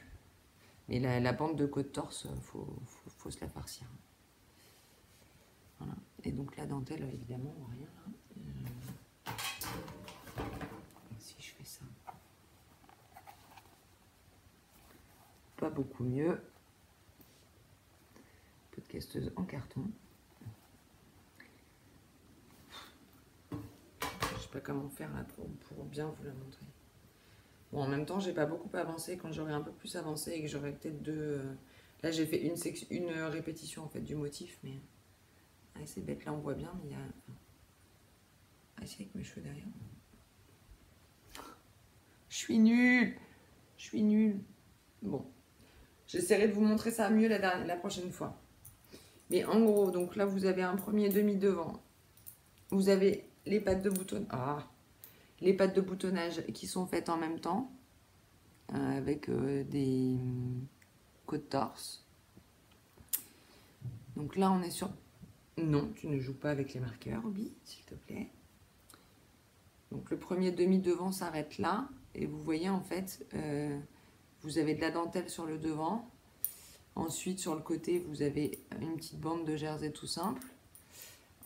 Mais la bande de côte-torse, faut se la farcir. Voilà. Et donc la dentelle, évidemment, rien là. Si je fais ça. Pas beaucoup mieux. Podcasteuse en carton. Je sais pas comment faire là pour bien vous la montrer. Bon, en même temps, j'ai pas beaucoup avancé. Quand j'aurai un peu plus avancé et que j'aurai peut-être deux... Là, j'ai fait une répétition en fait du motif, mais... Ah, c'est bête, là on voit bien, mais il y a... Ah, c'est avec mes cheveux derrière. Je suis nulle. Bon, j'essaierai de vous montrer ça mieux la prochaine fois. Mais en gros, donc là vous avez un premier demi-devant. Vous avez les pattes de boutonnage. Ah, les pattes de boutonnage qui sont faites en même temps avec des côtes-torse. Donc là on est sur... Non, tu ne joues pas avec les marqueurs, Obi, s'il te plaît. Donc le premier demi-devant s'arrête là. Et vous voyez en fait, vous avez de la dentelle sur le devant. Ensuite sur le côté, vous avez une petite bande de jersey tout simple.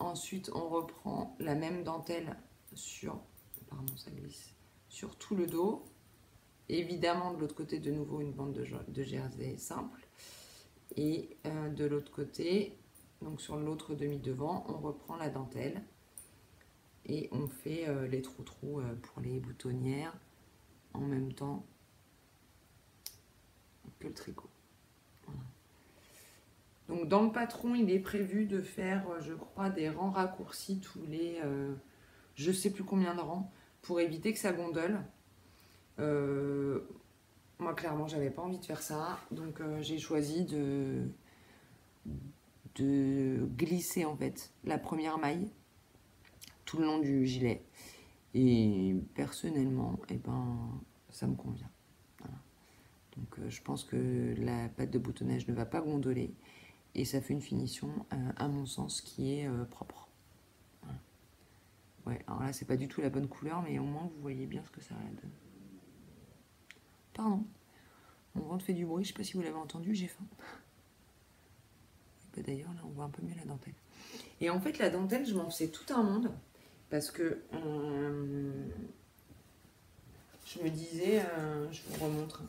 Ensuite, on reprend la même dentelle sur... Pardon, ça glisse. Sur tout le dos. Évidemment, de l'autre côté, de nouveau, une bande de jersey simple. Et de l'autre côté... Donc sur l'autre demi-devant, on reprend la dentelle et on fait les trous-trous pour les boutonnières en même temps que le tricot. Voilà. Donc dans le patron, il est prévu de faire, je crois, des rangs raccourcis tous les... je sais plus combien de rangs pour éviter que ça gondole. Moi, clairement, j'avais pas envie de faire ça. Donc, j'ai choisi de glisser en fait la première maille tout le long du gilet. Et personnellement, eh ben, ça me convient. Voilà. Donc, je pense que la pâte de boutonnage ne va pas gondoler. Et ça fait une finition, à mon sens, qui est propre. Voilà. Ouais, alors là, c'est pas du tout la bonne couleur, mais au moins, vous voyez bien ce que ça donne. Pardon. Mon ventre fait du bruit, je sais pas si vous l'avez entendu, j'ai faim. D'ailleurs, là, on voit un peu mieux la dentelle. Et en fait, la dentelle, je m'en faisais tout un monde. Parce que je me disais, je vous remontre.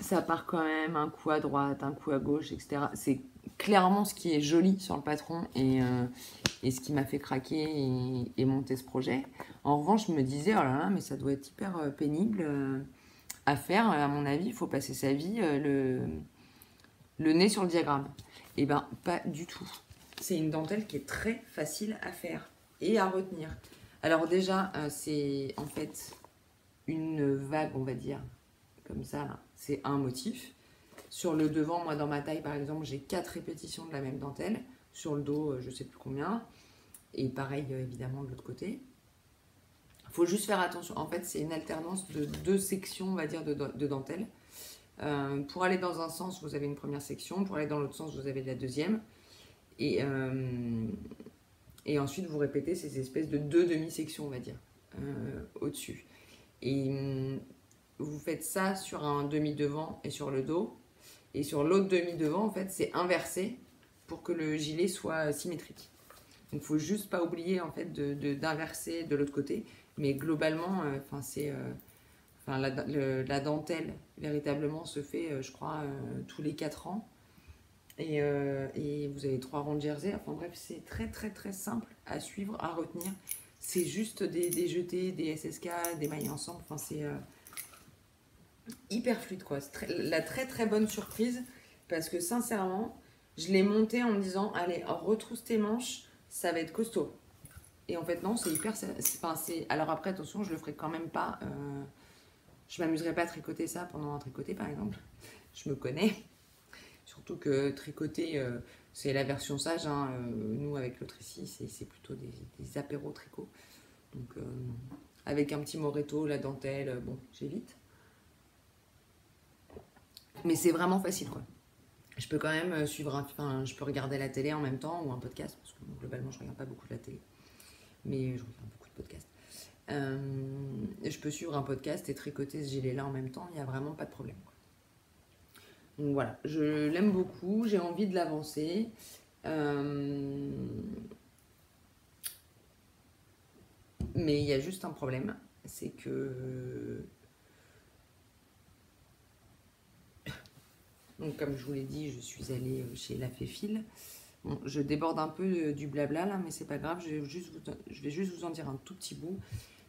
Ça part quand même un coup à droite, un coup à gauche, etc. C'est clairement ce qui est joli sur le patron et ce qui m'a fait craquer et monter ce projet. En revanche, je me disais, oh là là, mais ça doit être hyper pénible à faire. À mon avis, il faut passer sa vie le nez sur le diagramme. Et ben, pas du tout. C'est une dentelle qui est très facile à faire et à retenir. Alors déjà, c'est en fait une vague, on va dire, comme ça, là. C'est un motif. Sur le devant, moi, dans ma taille, par exemple, j'ai 4 répétitions de la même dentelle. Sur le dos, je ne sais plus combien. Et pareil, évidemment, de l'autre côté. Il faut juste faire attention. En fait, c'est une alternance de 2 sections, on va dire, de dentelle. Pour aller dans un sens, vous avez une première section. Pour aller dans l'autre sens, vous avez la deuxième. Et ensuite, vous répétez ces espèces de 2 demi-sections, on va dire, au-dessus. Et vous faites ça sur un demi-devant et sur le dos. Et sur l'autre demi-devant, en fait, c'est inversé pour que le gilet soit symétrique. Donc, il ne faut juste pas oublier, en fait, d'inverser de l'autre côté. Mais globalement, la dentelle, véritablement, se fait, je crois, tous les 4 ans. Et vous avez 3 rangs de jersey. Enfin bref, c'est très très très simple à suivre, à retenir. C'est juste des jetés, des SSK, des mailles ensemble. Enfin, c'est hyper fluide, quoi. C'est la très très bonne surprise. Parce que sincèrement, je l'ai monté en me disant, allez, retrousse tes manches, ça va être costaud. Et en fait, non, c'est hyper... Alors après, attention, je le ferai quand même pas... je m'amuserai pas à tricoter ça pendant un tricoté, par exemple. Je me connais. Surtout que tricoter, c'est la version sage. Hein. Nous, avec l'autre ici, c'est plutôt des apéros tricot. Donc, avec un petit moretto, la dentelle, bon, j'évite. Mais c'est vraiment facile, quoi. Je peux quand même suivre je peux regarder la télé en même temps ou un podcast, parce que globalement, je regarde pas beaucoup de la télé. Mais je regarde beaucoup de podcasts. Je peux suivre un podcast et tricoter ce gilet-là en même temps, il n'y a vraiment pas de problème, quoi. Donc voilà, je l'aime beaucoup, j'ai envie de l'avancer. Mais il y a juste un problème, c'est que... Donc comme je vous l'ai dit, je suis allée chez La Féfile. Bon, je déborde un peu du blabla là, mais c'est pas grave, je vais juste vous en dire un tout petit bout.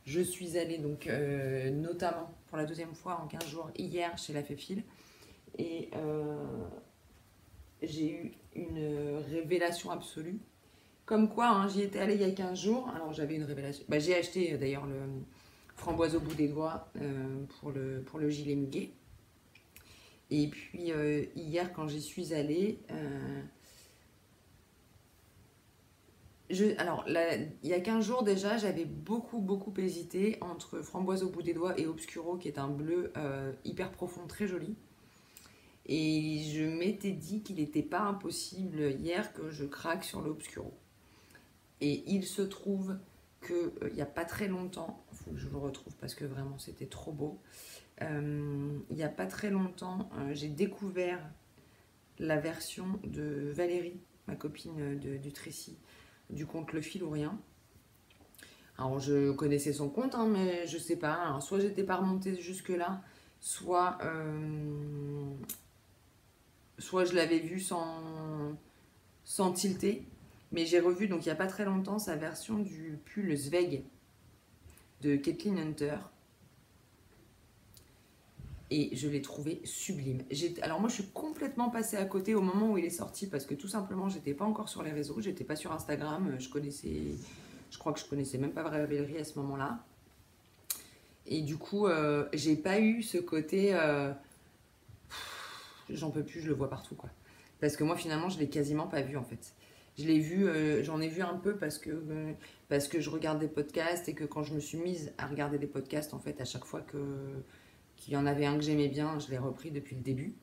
Je suis allée donc notamment pour la 2e fois en 15 jours hier chez La Féfile. Et j'ai eu une révélation absolue. Comme quoi, hein, j'y étais allée il y a 15 jours. Alors j'avais une révélation. Bah, j'ai acheté d'ailleurs le framboise au bout des doigts pour le gilet muguet. Et puis hier, quand j'y suis allée, alors là, il y a 15 jours déjà, j'avais beaucoup hésité entre framboise au bout des doigts et obscuro, qui est un bleu hyper profond, très joli. Et je m'étais dit qu'il n'était pas impossible hier que je craque sur l'obscuro. Et il se trouve qu'il n'y a pas très longtemps, il faut que je le retrouve parce que vraiment c'était trop beau. Il n'y a pas très longtemps, j'ai découvert la version de Valérie, ma copine du Trécy, du compte Le Fil ou Rien. Alors je connaissais son compte, hein, mais je sais pas. Alors, soit j'étais pas remontée jusque-là, soit je l'avais vu sans tilter. Mais j'ai revu, donc il n'y a pas très longtemps, sa version du pull Zweig de Kathleen Hunter. Et je l'ai trouvé sublime. Alors moi, je suis complètement passée à côté au moment où il est sorti parce que tout simplement, j'étais pas encore sur les réseaux, j'étais pas sur Instagram. Je crois que je connaissais même pas Vraie Bellerie à ce moment-là. Et du coup, j'ai pas eu ce côté, j'en peux plus, je le vois partout, quoi. Parce que moi, finalement, je l'ai quasiment pas vu, en fait. Je l'ai vu, j'en ai vu un peu parce que je regarde des podcasts et que quand je me suis mise à regarder des podcasts, en fait, à chaque fois qu'il y en avait un que j'aimais bien, je l'ai repris depuis le début.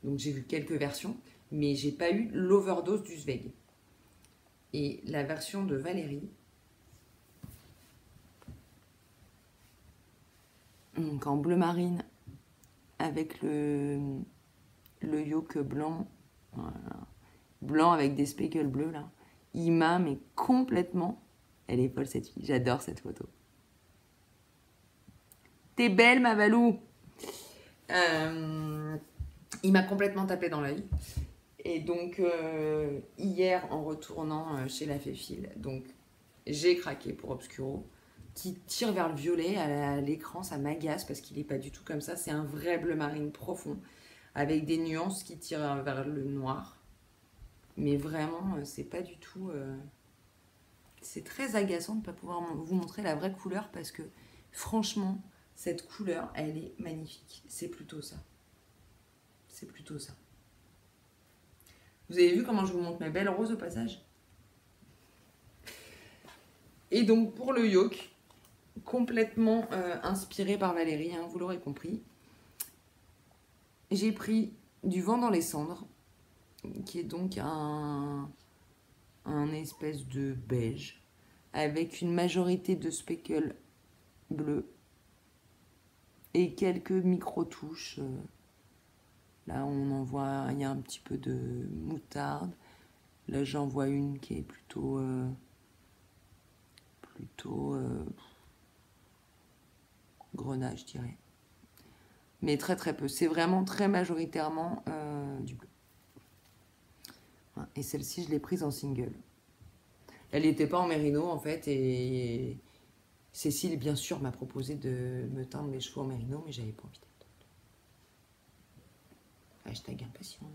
Donc j'ai vu quelques versions, mais j'ai pas eu l'overdose du Zweig. Et la version de Valérie, donc en bleu marine, avec le yoke blanc, voilà, blanc avec des speckles bleus là, il m'a mais complètement. Elle est folle cette fille, j'adore cette photo. T'es belle ma Valou. Il m'a complètement tapé dans l'œil. Et donc hier en retournant chez la Féfile, donc j'ai craqué pour Obscuro, qui tire vers le violet à l'écran, ça m'agace parce qu'il n'est pas du tout comme ça. C'est un vrai bleu marine profond avec des nuances qui tirent vers le noir. Mais vraiment, c'est pas du tout. C'est très agaçant de ne pas pouvoir vous montrer la vraie couleur parce que franchement, cette couleur, elle est magnifique. C'est plutôt ça. C'est plutôt ça. Vous avez vu comment je vous montre mes belles roses au passage? Et donc pour le yoke, complètement inspiré par Valérie, hein, vous l'aurez compris, j'ai pris du vent dans les cendres, qui est donc un espèce de beige, avec une majorité de speckles bleus et quelques micro-touches. Là, on en voit, il y a un petit peu de moutarde. Là, j'en vois une qui est plutôt grenat, je dirais. Mais très très peu. C'est vraiment très majoritairement du bleu. Et celle-ci, je l'ai prise en single. Elle n'était pas en mérino en fait. Et Cécile, bien sûr, m'a proposé de me teindre mes cheveux en mérino, mais j'avais pas envie d'attendre. Hashtag impatiente.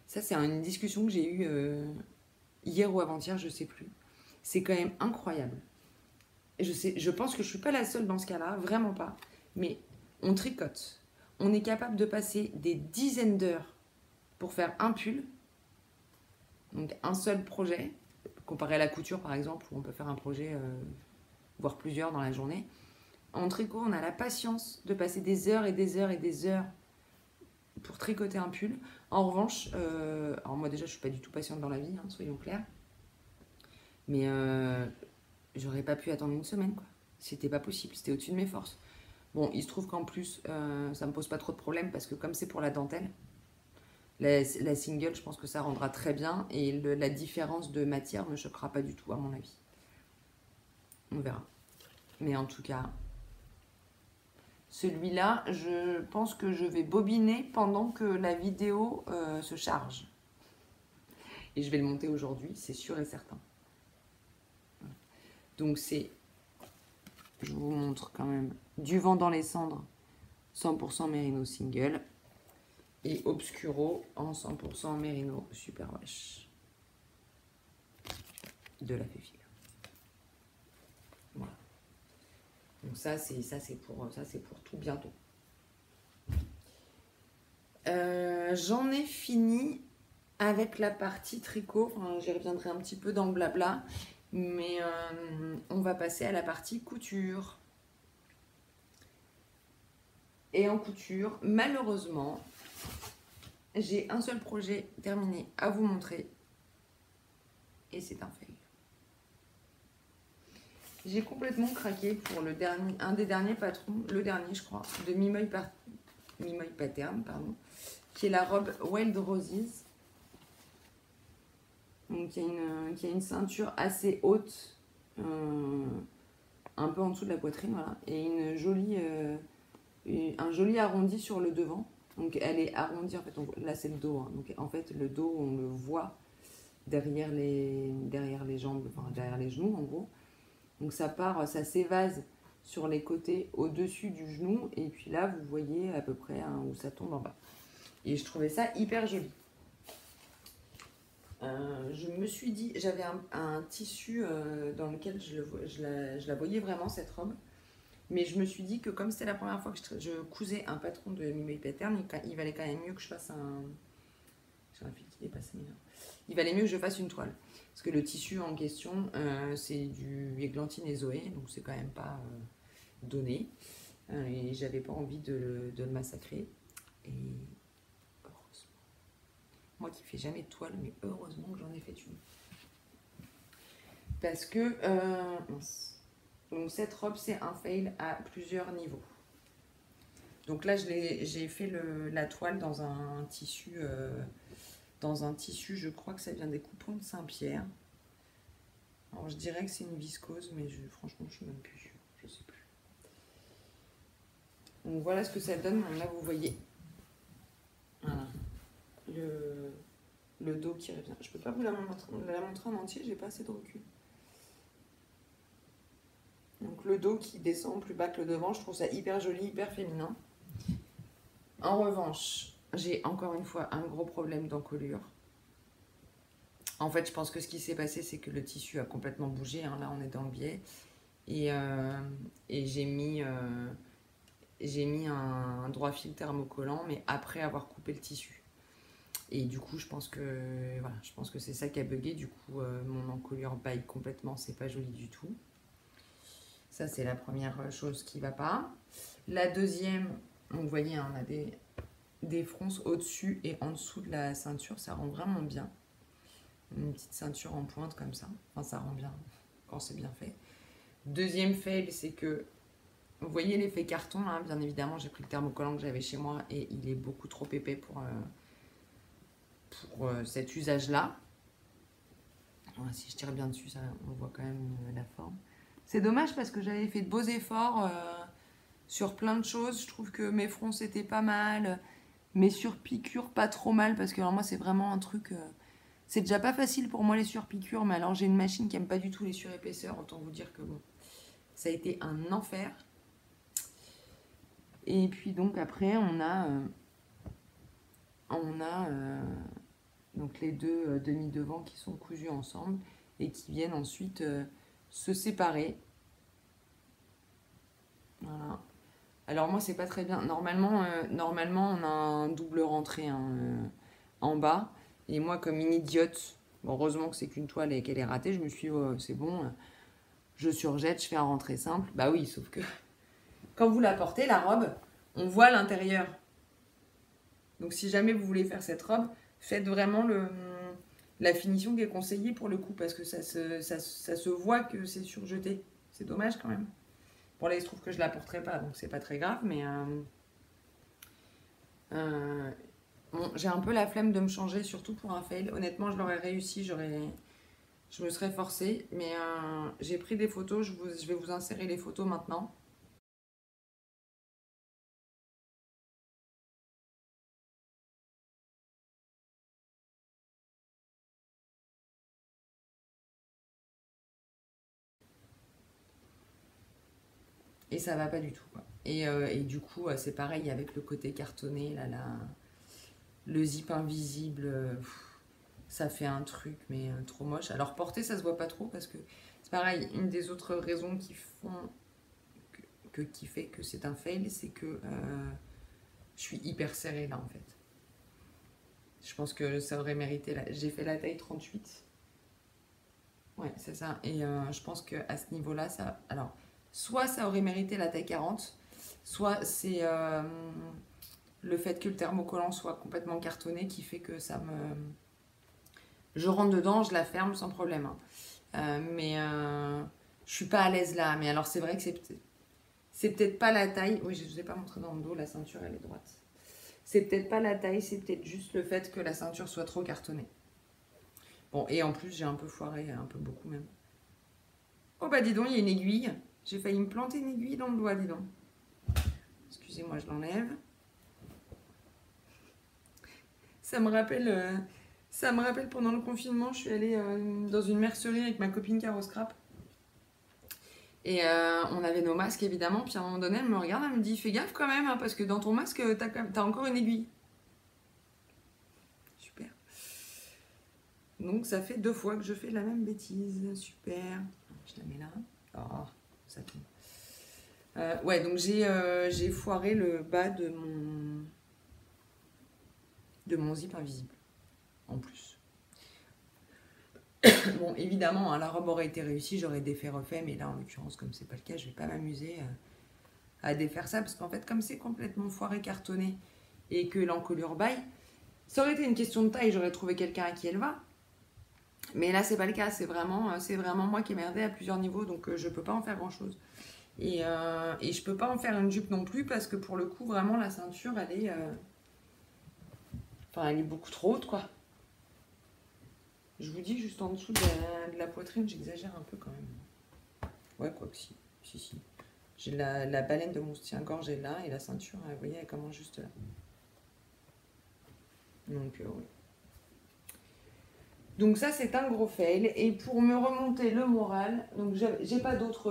Ça, c'est une discussion que j'ai eue hier ou avant-hier, je sais plus. C'est quand même incroyable. Je pense que je suis pas la seule dans ce cas-là, vraiment pas. Mais on tricote. On est capable de passer des dizaines d'heures pour faire un pull. Donc un seul projet, comparé à la couture par exemple, où on peut faire un projet, voire plusieurs dans la journée. En tricot, on a la patience de passer des heures et des heures et des heures pour tricoter un pull. En revanche, alors moi déjà je suis pas du tout patiente dans la vie, hein, soyons clairs. Mais j'aurais pas pu attendre une semaine, quoi. C'était pas possible, c'était au-dessus de mes forces. Bon, il se trouve qu'en plus, ça me pose pas trop de problèmes parce que comme c'est pour la dentelle, la single, je pense que ça rendra très bien et la différence de matière ne me choquera pas du tout, à mon avis. On verra. Mais en tout cas, celui-là, je pense que je vais bobiner pendant que la vidéo se charge. Et je vais le monter aujourd'hui, c'est sûr et certain. Donc c'est, je vous montre quand même, du vent dans les cendres, 100% Merino single. Et Obscuro en 100% Merino super wash. De la Féfile. Voilà. Donc ça c'est pour tout bientôt. J'en ai fini avec la partie tricot. Enfin, j'y reviendrai un petit peu dans le blabla. Mais on va passer à la partie couture. Et en couture, malheureusement, j'ai un seul projet terminé à vous montrer. Et c'est un fail. J'ai complètement craqué pour un des derniers patrons, le dernier je crois, de Mimoy Pattern, pardon, qui est la robe Wild Roses. Donc il y a une ceinture assez haute, un peu en dessous de la poitrine, voilà, et un joli arrondi sur le devant. Donc elle est arrondie, en fait, là c'est le dos, hein. Donc en fait le dos on le voit derrière les jambes, enfin derrière les genoux en gros. Donc ça s'évase sur les côtés au-dessus du genou. Et puis là, vous voyez à peu près hein, où ça tombe en bas. Et je trouvais ça hyper joli. Je me suis dit, j'avais un tissu dans lequel je la voyais vraiment cette robe. Mais je me suis dit que comme c'était la première fois que je cousais un patron de Mimé Pattern, il valait quand même mieux que je fasse un... J'ai un fil qui dépasse, mais non. Il valait mieux que je fasse une toile. Parce que le tissu en question, c'est du Églantine et Zoé, donc c'est quand même pas donné. Et j'avais pas envie de le massacrer. Et heureusement. Moi qui fais jamais de toile, mais heureusement que j'en ai fait une. Parce que... donc cette robe, c'est un fail à plusieurs niveaux. Donc là, j'ai fait la toile dans un tissu... je crois que ça vient des coupons de Saint-Pierre. Alors je dirais que c'est une viscose, mais franchement je suis même plus sûre, je sais plus. Donc voilà ce que ça donne. Là vous voyez voilà. le dos qui revient. Je peux pas vous la montrer en entier, j'ai pas assez de recul. Donc le dos qui descend plus bas que le devant, je trouve ça hyper joli, hyper féminin. En revanche, j'ai encore une fois un gros problème d'encolure. En fait, je pense que ce qui s'est passé, c'est que le tissu a complètement bougé. Hein. Là, on est dans le biais. Et j'ai mis un droit fil thermocollant, mais après avoir coupé le tissu. Et du coup, je pense que voilà, c'est ça qui a bugué. Du coup, mon encolure baille complètement. C'est pas joli du tout. Ça, c'est la première chose qui va pas. La deuxième, vous voyez, hein, on a des fronces au-dessus et en dessous de la ceinture. Ça rend vraiment bien. Une petite ceinture en pointe comme ça. Enfin, ça rend bien quand c'est bien fait. Deuxième fail, c'est que vous voyez l'effet carton là, bien évidemment, j'ai pris le thermocollant que j'avais chez moi et il est beaucoup trop épais pour cet usage-là. Voilà, si je tire bien dessus, ça, on voit quand même la forme. C'est dommage parce que j'avais fait de beaux efforts sur plein de choses. Je trouve que mes fronts c'était pas mal, mes surpiqûres pas trop mal parce que alors moi c'est vraiment un truc... c'est déjà pas facile pour moi les surpiqûres, mais alors j'ai une machine qui aime pas du tout les surépaisseurs, autant vous dire que bon, ça a été un enfer. Et puis donc après on a donc les deux demi-devants qui sont cousus ensemble et qui viennent ensuite se séparer. Voilà. Alors moi c'est pas très bien. Normalement on a un double rentré hein, en bas. Et moi comme une idiote, bon, heureusement que c'est qu'une toile et qu'elle est ratée, je me suis dit oh, c'est bon, je surjette, je fais un rentré simple. Bah oui, sauf que quand vous la portez, la robe, on voit l'intérieur. Donc si jamais vous voulez faire cette robe, faites vraiment la finition qui est conseillée pour le coup, parce que ça se voit que c'est surjeté. C'est dommage quand même. Bon là il se trouve que je la porterai pas, donc c'est pas très grave, mais bon, j'ai un peu la flemme de me changer, surtout pour un fail. Honnêtement, je l'aurais réussi, je me serais forcée, mais j'ai pris des photos, je vais vous insérer les photos maintenant. Et ça va pas du tout, quoi. Et du coup, c'est pareil avec le côté cartonné, là, le zip invisible, ça fait un truc, mais trop moche. Alors porter, ça se voit pas trop parce que c'est pareil, une des autres raisons qui fait que c'est un fail, c'est que je suis hyper serrée là en fait. Je pense que ça aurait mérité, j'ai fait la taille 38. Ouais, c'est ça. Et je pense qu'à ce niveau-là, ça... Alors, soit ça aurait mérité la taille 40, soit c'est le fait que le thermocollant soit complètement cartonné qui fait que ça me... Je rentre dedans, je la ferme sans problème. Hein. Mais je suis pas à l'aise là. Mais alors, c'est vrai que c'est peut-être pas la taille... Oui, je ne vous ai pas montré dans le dos, la ceinture, elle est droite. C'est peut-être pas la taille, c'est peut-être juste le fait que la ceinture soit trop cartonnée. Bon, et en plus, j'ai un peu foiré, un peu beaucoup même. Oh bah dis donc, il y a une aiguille. J'ai failli me planter une aiguille dans le doigt, dis donc. Excusez-moi, je l'enlève. Ça me rappelle pendant le confinement, je suis allée dans une mercerie avec ma copine Caro Scrap. Et on avait nos masques évidemment, puis à un moment donné, elle me regarde, elle me dit fais gaffe quand même, hein, parce que dans ton masque, t'as encore une aiguille. Super. Donc ça fait 2 fois que je fais la même bêtise. Super. Je la mets là. Oh, ça tombe. Ouais, donc j'ai foiré le bas de mon zip invisible. En plus. Bon, évidemment, hein, la robe aurait été réussie, j'aurais défait refait, mais là, en l'occurrence, comme c'est pas le cas, je vais pas m'amuser à défaire ça, parce qu'en fait, comme c'est complètement foiré, cartonné, et que l'encolure baille, ça aurait été une question de taille, j'aurais trouvé quelqu'un à qui elle va. Mais là, c'est pas le cas, c'est vraiment moi qui ai merdé à plusieurs niveaux, donc je peux pas en faire grand chose. Et je peux pas en faire une jupe non plus, parce que pour le coup, vraiment, la ceinture, elle est beaucoup trop haute, quoi. Je vous dis, juste en dessous de la poitrine, j'exagère un peu quand même. Ouais, quoi que si. Si. J'ai la baleine de mon soutien-gorge est là, et la ceinture, vous voyez, elle commence juste là. Donc, ouais. Donc ça, c'est un gros fail. Et pour me remonter le moral, donc j'ai pas d'autres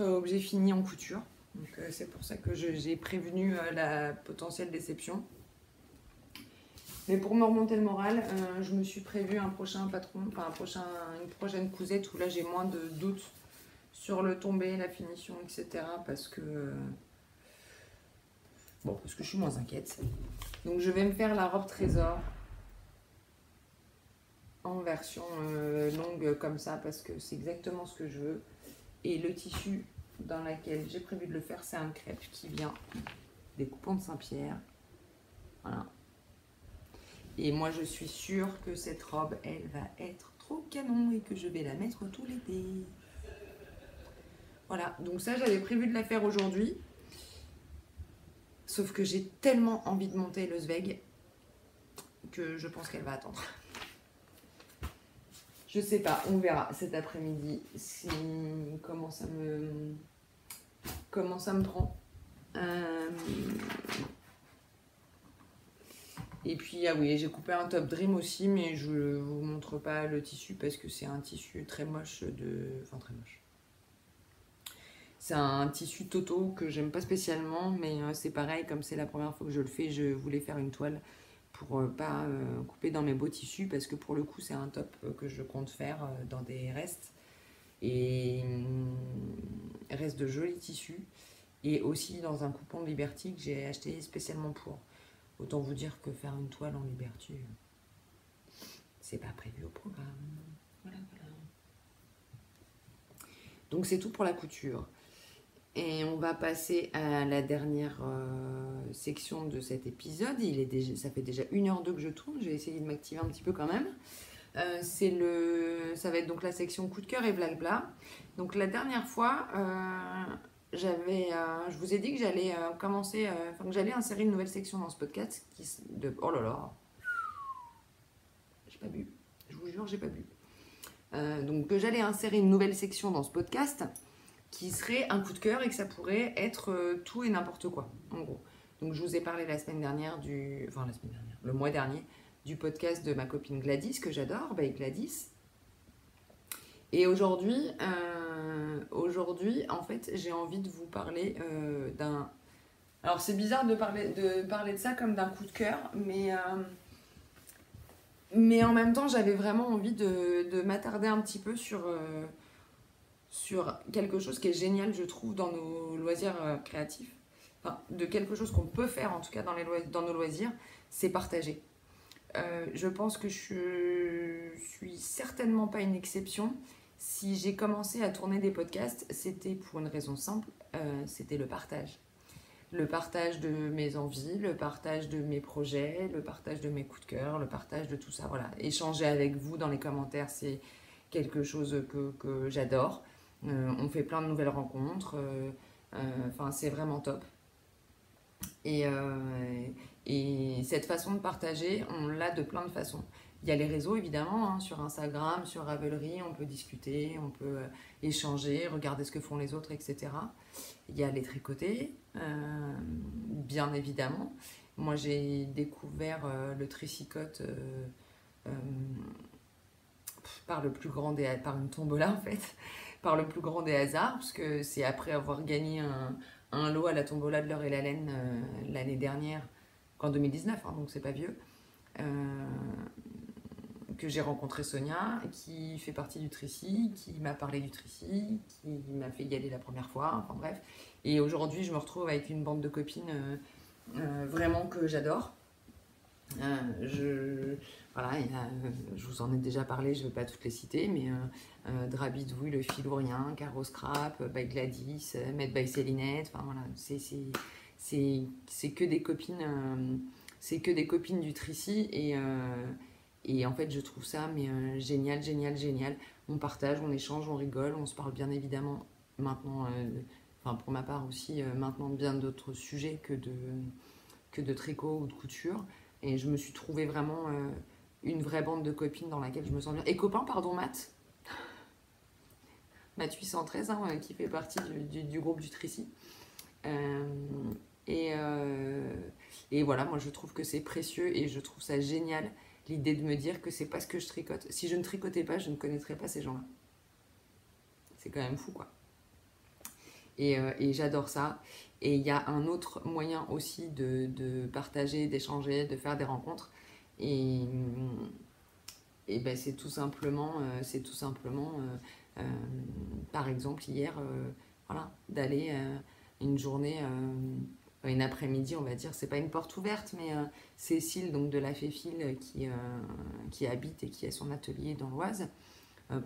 objets finis en couture. Donc c'est pour ça que j'ai prévenu la potentielle déception. Mais pour me remonter le moral, je me suis prévu un prochain patron, enfin une prochaine cousette où là j'ai moins de doutes sur le tombé, la finition, etc. Parce que je suis moins inquiète. Donc je vais me faire la robe trésor en version longue comme ça parce que c'est exactement ce que je veux. Et le tissu dans lequel j'ai prévu de le faire, c'est un crêpe qui vient des coupons de Saint-Pierre. Voilà. Et moi, je suis sûre que cette robe, elle va être trop canon et que je vais la mettre tout l'été. Voilà, donc ça, j'avais prévu de la faire aujourd'hui. Sauf que j'ai tellement envie de monter le Zweig que je pense qu'elle va attendre. Je sais pas, on verra cet après-midi comment ça me prend. Et puis, ah oui, j'ai coupé un top dream aussi, mais je ne vous montre pas le tissu parce que c'est un tissu très moche Enfin, très moche. C'est un tissu Toto que j'aime pas spécialement, mais c'est pareil, comme c'est la première fois que je le fais, je voulais faire une toile pour pas couper dans mes beaux tissus parce que pour le coup, c'est un top que je compte faire dans des restes. Et reste de jolis tissus. Et aussi dans un coupon de Liberty que j'ai acheté spécialement pour. Autant vous dire que faire une toile en Liberty, c'est pas prévu au programme. Voilà. Donc c'est tout pour la couture. Et on va passer à la dernière section de cet épisode. Ça fait déjà 1h02 que je tourne. Je vais essayer de m'activer un petit peu quand même. Ça va être donc la section coup de cœur et blabla. Donc la dernière fois, je vous ai dit que j'allais que j'allais insérer une nouvelle section dans ce podcast. Oh là là, j'ai pas bu. Je vous jure, j'ai pas bu. Donc que j'allais insérer une nouvelle section dans ce podcast qui serait un coup de cœur et que ça pourrait être tout et n'importe quoi, en gros. Donc je vous ai parlé le mois dernier, du podcast de ma copine Gladys, que j'adore, Gladys. Et aujourd'hui, en fait, j'ai envie de vous parler d'un... Alors c'est bizarre de parler de ça comme d'un coup de cœur, mais en même temps, j'avais vraiment envie de m'attarder un petit peu sur quelque chose qui est génial, je trouve, dans nos loisirs créatifs. Enfin, de quelque chose qu'on peut faire, en tout cas dans nos loisirs, c'est partager. Je pense que je suis certainement pas une exception. Si j'ai commencé à tourner des podcasts, c'était pour une raison simple, c'était le partage. Le partage de mes envies, le partage de mes projets, le partage de mes coups de cœur, le partage de tout ça. Voilà. Échanger avec vous dans les commentaires, c'est quelque chose que j'adore. On fait plein de nouvelles rencontres. C'est vraiment top. Et cette façon de partager, on l'a de plein de façons. Il y a les réseaux, évidemment, hein, sur Instagram, sur Ravelry, on peut discuter, on peut échanger, regarder ce que font les autres, etc. Il y a les tricotés, bien évidemment. Moi, j'ai découvert le tricycote par le plus grand des, par une tombola en fait, par le plus grand des hasards, parce que c'est après avoir gagné un lot à la tombola de l'Or et la Laine l'année dernière, qu'en 2019, hein, donc c'est pas vieux, que j'ai rencontré Sonia, qui fait partie du Tricy, qui m'a parlé du Tricy, qui m'a fait y aller la première fois, enfin bref. Et aujourd'hui, je me retrouve avec une bande de copines vraiment que j'adore. Voilà, je vous en ai déjà parlé, je ne vais pas toutes les citer, mais Drabidouille, le Filourien, Caro Scrap, by Gladys, Made by Célinette, enfin voilà, c'est que des copines, c'est que des copines du Tricy et en fait je trouve ça mais génial, génial, génial. On partage, on échange, on rigole, on se parle bien évidemment maintenant, enfin pour ma part aussi maintenant bien d'autres sujets que de tricot ou de couture. Et je me suis trouvée vraiment une vraie bande de copines dans laquelle je me sens bien. Et copain, pardon, Matt 813, hein, qui fait partie du groupe du Tricy. Et, et voilà, moi je trouve que c'est précieux et je trouve ça génial l'idée de me dire que c'est pas ce que je tricote. Si je ne tricotais pas, je ne connaîtrais pas ces gens-là. C'est quand même fou, quoi. Et j'adore ça. Et il y a un autre moyen aussi de partager, d'échanger, de faire des rencontres. Et, et ben c'est tout simplement par exemple, hier, voilà, d'aller une journée, une après-midi, on va dire, c'est pas une porte ouverte, mais Cécile, donc de la Féfile, qui habite et qui a son atelier dans l'Oise,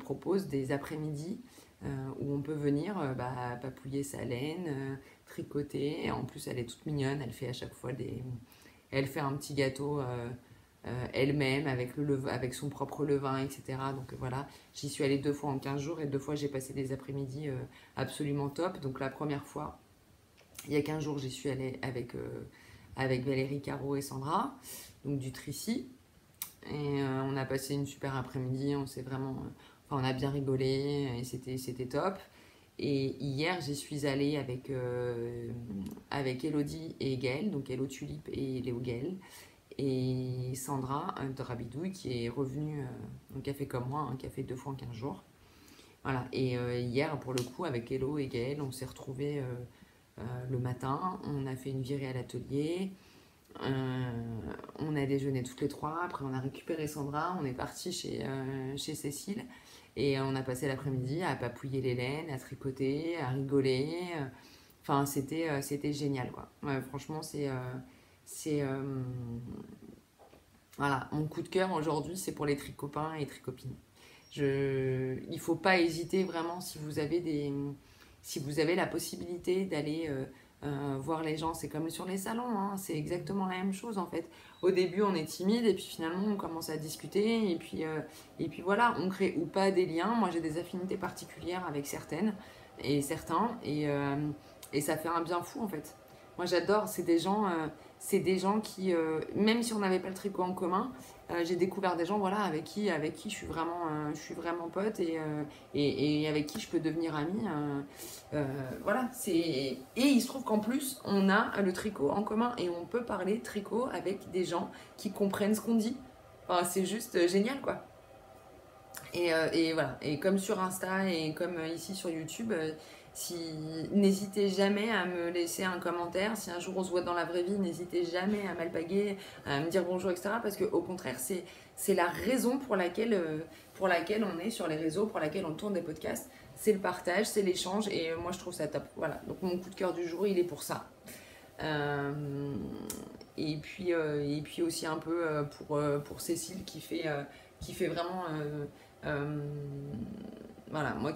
propose des après-midi où on peut venir papouiller sa laine, tricoter. Et en plus, elle est toute mignonne. Elle fait à chaque fois elle fait un petit gâteau elle-même avec son propre levain, etc. Donc voilà, j'y suis allée 2 fois en 15 jours et 2 fois j'ai passé des après-midi absolument top. Donc la première fois, il y a 15 jours, j'y suis allée avec Valérie, Caro et Sandra, donc du Tricy. Et on a passé une super après-midi, on s'est vraiment... on a bien rigolé et c'était top. Et hier, j'y suis allée avec Elodie et Gaëlle, donc Hello Tulipe et Léo Gaëlle. Et Sandra de Rabidouille qui est revenue, donc qui a fait comme moi, hein, qui a fait 2 fois en 15 jours. Voilà. Et hier, pour le coup, avec Hello et Gaëlle, on s'est retrouvés le matin. On a fait une virée à l'atelier. On a déjeuné toutes les trois. Après, on a récupéré Sandra. On est parti chez Cécile. Et on a passé l'après-midi à papouiller les laines, à tricoter, à rigoler. Enfin, c'était génial, quoi. Ouais, franchement, c'est voilà, mon coup de cœur aujourd'hui, c'est pour les tricopains et tricopines. Il faut pas hésiter vraiment si vous avez la possibilité d'aller voir les gens. C'est comme sur les salons, hein, c'est exactement la même chose en fait. Au début, on est timide et puis finalement, on commence à discuter et puis voilà, on crée ou pas des liens. Moi, j'ai des affinités particulières avec certaines et certains et ça fait un bien fou en fait. Moi, j'adore. C'est des gens qui, même si on n'avait pas le tricot en commun, j'ai découvert des gens voilà, avec qui je suis vraiment pote et avec qui je peux devenir amie. Voilà, et il se trouve qu'en plus, on a le tricot en commun et on peut parler tricot avec des gens qui comprennent ce qu'on dit. Enfin, c'est juste génial, quoi. Et voilà, et comme sur Insta et comme ici sur YouTube, si, n'hésitez jamais à me laisser un commentaire. Si un jour on se voit dans la vraie vie, n'hésitez jamais à m'alpaguer, à me dire bonjour, etc. Parce qu'au contraire, c'est la raison pour laquelle on est sur les réseaux, pour laquelle on tourne des podcasts. C'est le partage, c'est l'échange et moi je trouve ça top. Voilà, donc mon coup de cœur du jour, il est pour ça. Et puis aussi un peu pour Cécile qui fait vraiment... voilà, moi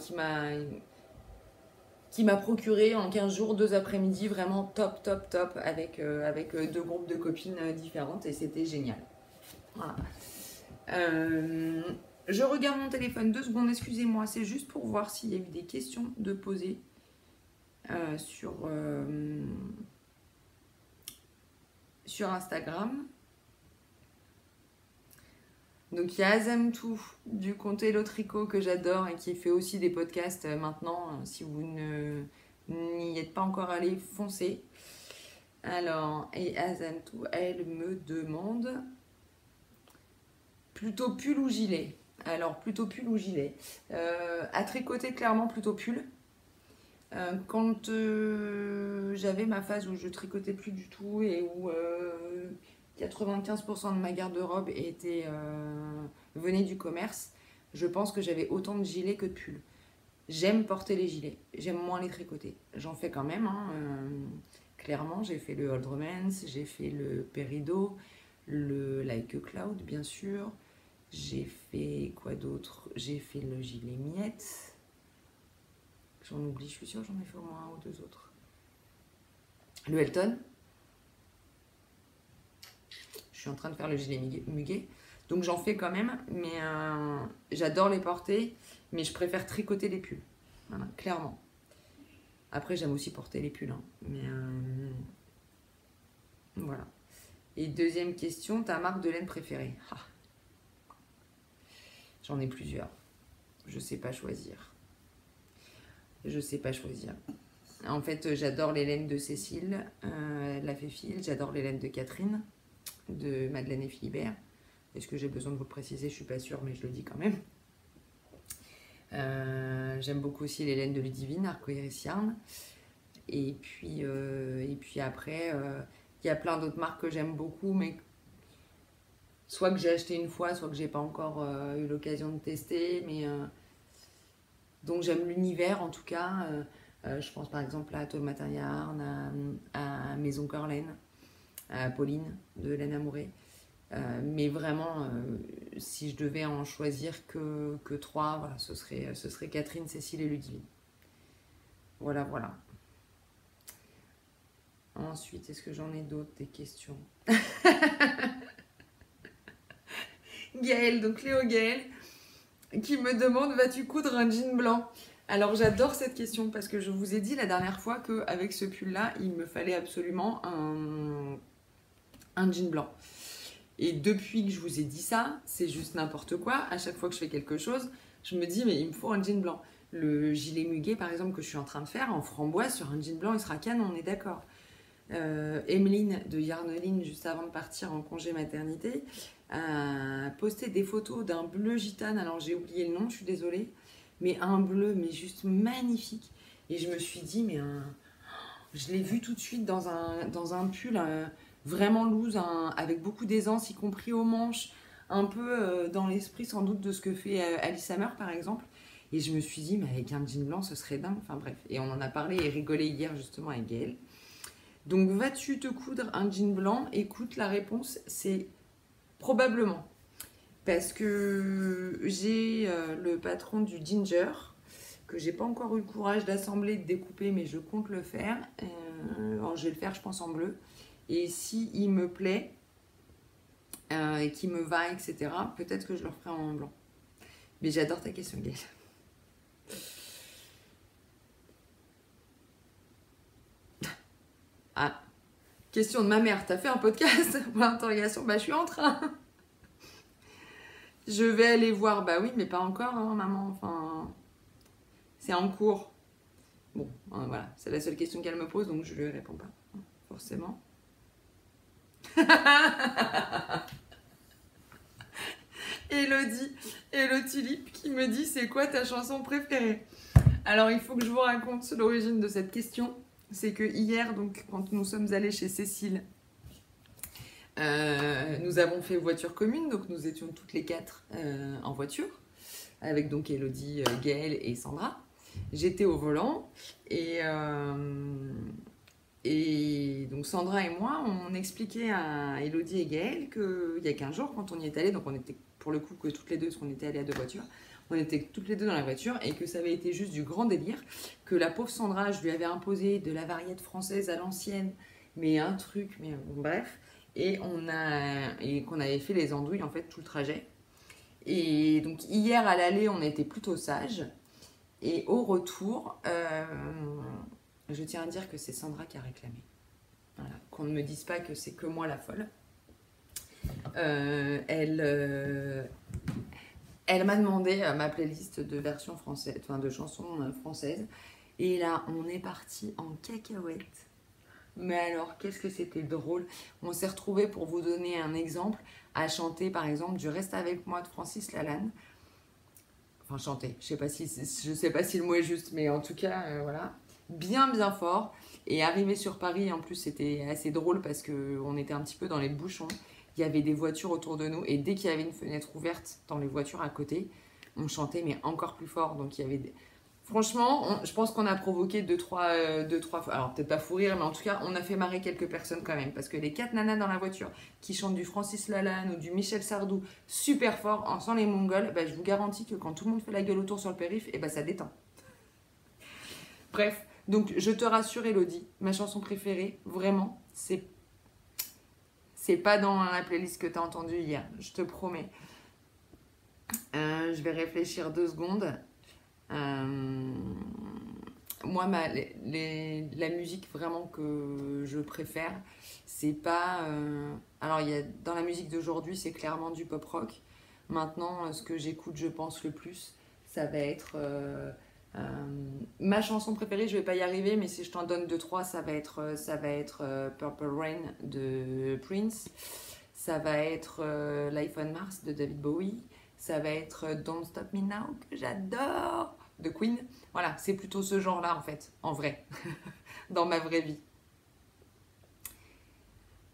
qui m'a procuré en 15 jours 2 après-midi vraiment top, top, top avec 2 groupes de copines différentes et c'était génial. Voilà. Je regarde mon téléphone 2 secondes, excusez-moi, c'est juste pour voir s'il y a eu des questions de poser sur Instagram. Donc il y a Azamtou du compte Hello Tricot que j'adore et qui fait aussi des podcasts maintenant. Si vous n'y êtes pas encore allé, foncez. Alors, et Azamtou, elle me demande plutôt pull ou gilet. Alors, plutôt pull ou gilet? À tricoter, clairement, plutôt pull. Quand j'avais ma phase où je tricotais plus du tout et où 95% de ma garde-robe venait du commerce, je pense que j'avais autant de gilets que de pulls. J'aime porter les gilets, j'aime moins les tricoter. J'en fais quand même, hein, clairement. J'ai fait le Old Romance, j'ai fait le Peridot, le Like a Cloud, bien sûr. J'ai fait quoi d'autre? J'ai fait le gilet miette. J'en oublie, je suis sûre, j'en ai fait au moins un ou deux autres. Le Elton. Je suis en train de faire le gilet muguet. Donc j'en fais quand même, mais j'adore les porter, mais je préfère tricoter les pulls. Voilà, clairement. Après, j'aime aussi porter les pulls, hein, mais voilà. Et deuxième question, ta marque de laine préférée? J'en ai plusieurs. Je sais pas choisir. Je sais pas choisir. En fait, j'adore les laines de Cécile, la Féfile. J'adore les laines de Catherine, de Madeleine et Philibert. Est-ce que j'ai besoin de vous le préciser? Je suis pas sûre, mais je le dis quand même. J'aime beaucoup aussi les laines de Ludivine, Arcoiris Yarn. Et puis après, il y a plein d'autres marques que j'aime beaucoup, mais soit que j'ai acheté une fois, soit que j'ai pas encore eu l'occasion de tester. Mais donc j'aime l'univers en tout cas. Je pense par exemple à Tomatin Yarn, à Maison Corlaine, à Pauline de Laine Amourée. Mais vraiment, si je devais en choisir que trois, voilà, ce serait Catherine, Cécile et Ludivine. Voilà, voilà. Ensuite, est-ce que j'en ai d'autres, des questions? Gaëlle, donc Léo Gaëlle, qui me demande, vas-tu coudre un jean blanc? Alors j'adore cette question parce que je vous ai dit la dernière fois qu'avec ce pull-là, il me fallait absolument un jean blanc. Et depuis que je vous ai dit ça, c'est juste n'importe quoi. À chaque fois que je fais quelque chose, je me dis, mais il me faut un jean blanc. Le gilet muguet, par exemple, que je suis en train de faire en framboise sur un jean blanc, il sera canon, on est d'accord. Emeline de Yarneline, juste avant de partir en congé maternité, a posté des photos d'un bleu gitane. Alors j'ai oublié le nom, je suis désolée. Mais un bleu, mais juste magnifique. Et je me suis dit, mais je l'ai vu tout de suite dans un pull vraiment loose, avec beaucoup d'aisance, y compris aux manches, un peu dans l'esprit sans doute de ce que fait Alice Hammer par exemple. Et je me suis dit, mais avec un jean blanc, ce serait dingue. Enfin bref, et on en a parlé et rigolé hier justement avec Gaëlle. Donc vas-tu te coudre un jean blanc? Écoute, la réponse c'est probablement. Parce que j'ai le patron du Ginger, que j'ai pas encore eu le courage d'assembler, de découper, mais je compte le faire. Alors, je vais le faire, je pense, en bleu. Et si il me plaît, et qu'il me va, etc., peut-être que je le referai en blanc. Mais j'adore ta question, Gaëlle. Ah, question de ma mère, t'as fait un podcast? Pour l'interrogation, bah je suis en train. Je vais aller voir, bah oui, mais pas encore, hein, maman, enfin, c'est en cours. Bon, voilà, c'est la seule question qu'elle me pose, donc je lui réponds pas, forcément. Elodie, Hello Tulipe, qui me dit, c'est quoi ta chanson préférée? Alors, il faut que je vous raconte l'origine de cette question. C'est que hier, donc, quand nous sommes allés chez Cécile, nous avons fait voiture commune, donc nous étions toutes les quatre en voiture, avec donc Elodie, Gaëlle et Sandra. J'étais au volant et donc Sandra et moi, on expliquait à Elodie et Gaëlle qu'il y a 15 jours, quand on y est allé, donc on était pour le coup que toutes les deux, parce qu'on était allés à deux voitures, on était toutes les deux dans la voiture et que ça avait été juste du grand délire, que la pauvre Sandra, je lui avais imposé de la variété française à l'ancienne, mais un truc, mais bon, bref, et qu'on avait fait les andouilles en fait tout le trajet. Et donc hier à l'aller, on a été plutôt sages. Et au retour, je tiens à dire que c'est Sandra qui a réclamé. Voilà. Qu'on ne me dise pas que c'est que moi la folle. Elle m'a demandé ma playlist de versions françaises, enfin de chansons françaises. Et là, on est parti en cacahuète. Mais alors, qu'est-ce que c'était drôle. On s'est retrouvés, pour vous donner un exemple, à chanter par exemple du Reste avec moi de Francis Lalanne. Enfin, chanter. Je sais pas si le mot est juste, mais en tout cas, voilà. Bien, bien fort. Et arrivé sur Paris, en plus, c'était assez drôle parce qu'on était un petit peu dans les bouchons. Il y avait des voitures autour de nous. Et dès qu'il y avait une fenêtre ouverte dans les voitures à côté, on chantait, mais encore plus fort. Donc, il y avait des... Franchement, je pense qu'on a provoqué deux, trois fois. Alors, peut-être pas fou rire, mais en tout cas, on a fait marrer quelques personnes quand même. Parce que les 4 nanas dans la voiture qui chantent du Francis Lalanne ou du Michel Sardou super fort, en sans les Mongols, bah, je vous garantis que quand tout le monde fait la gueule autour sur le périph', et bah, ça détend. Bref, donc je te rassure, Elodie, ma chanson préférée, vraiment, c'est pas dans la playlist que tu as entendue hier, je te promets. Je vais réfléchir 2 secondes. Moi, la musique vraiment que je préfère, c'est pas... Alors, dans la musique d'aujourd'hui, c'est clairement du pop-rock. Maintenant, ce que j'écoute, je pense, le plus, ça va être... ma chanson préférée, je vais pas y arriver, mais si je t'en donne 2, 3, ça va être Purple Rain de Prince. Ça va être Life on Mars de David Bowie. Ça va être Don't Stop Me Now, que j'adore, de Queen. Voilà, c'est plutôt ce genre-là, en fait, en vrai, dans ma vraie vie.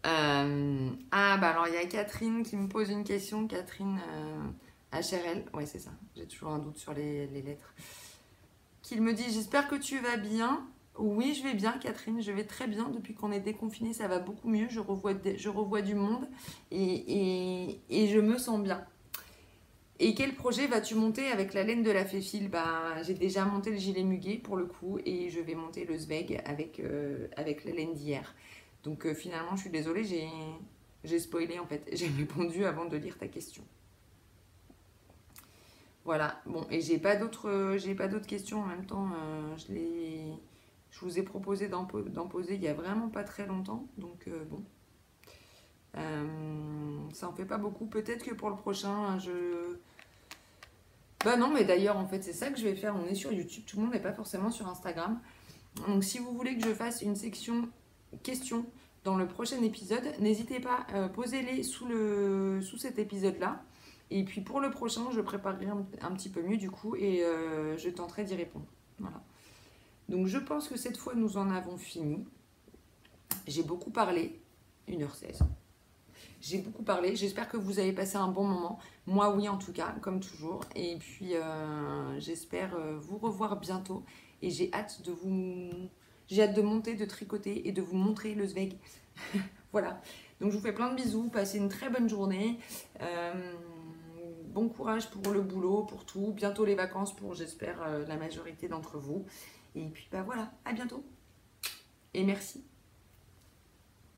Bah alors, il y a Catherine qui me pose une question. Catherine HRL, ouais, c'est ça. J'ai toujours un doute sur les lettres. Qui me dit, j'espère que tu vas bien. Oui, je vais bien, Catherine, je vais très bien. Depuis qu'on est déconfiné, ça va beaucoup mieux. Je revois du monde et je me sens bien. Et quel projet vas-tu monter avec la laine de la Féfile? J'ai déjà monté le gilet muguet pour le coup et je vais monter le Zweig avec la laine d'hier. Donc finalement, je suis désolée, j'ai spoilé en fait. J'ai répondu avant de lire ta question. Voilà, bon, et j'ai pas d'autres questions en même temps. Je vous ai proposé d'en poser il y a vraiment pas très longtemps. Donc bon, ça en fait pas beaucoup. Peut-être que pour le prochain, Bah non, mais d'ailleurs, en fait, c'est ça que je vais faire. On est sur YouTube, tout le monde n'est pas forcément sur Instagram. Donc, si vous voulez que je fasse une section questions dans le prochain épisode, n'hésitez pas, posez-les sous cet épisode-là. Et puis, pour le prochain, je préparerai un petit peu mieux du coup et je tenterai d'y répondre. Voilà. Donc, je pense que cette fois, nous en avons fini. J'ai beaucoup parlé, 1h16. J'ai beaucoup parlé, j'espère que vous avez passé un bon moment. Moi oui en tout cas, comme toujours. Et puis j'espère vous revoir bientôt. Et j'ai hâte de monter, de tricoter et de vous montrer le Zweig. Voilà. Donc je vous fais plein de bisous, passez une très bonne journée. Bon courage pour le boulot, pour tout. Bientôt les vacances pour, j'espère, la majorité d'entre vous. Et puis bah voilà, à bientôt. Et merci.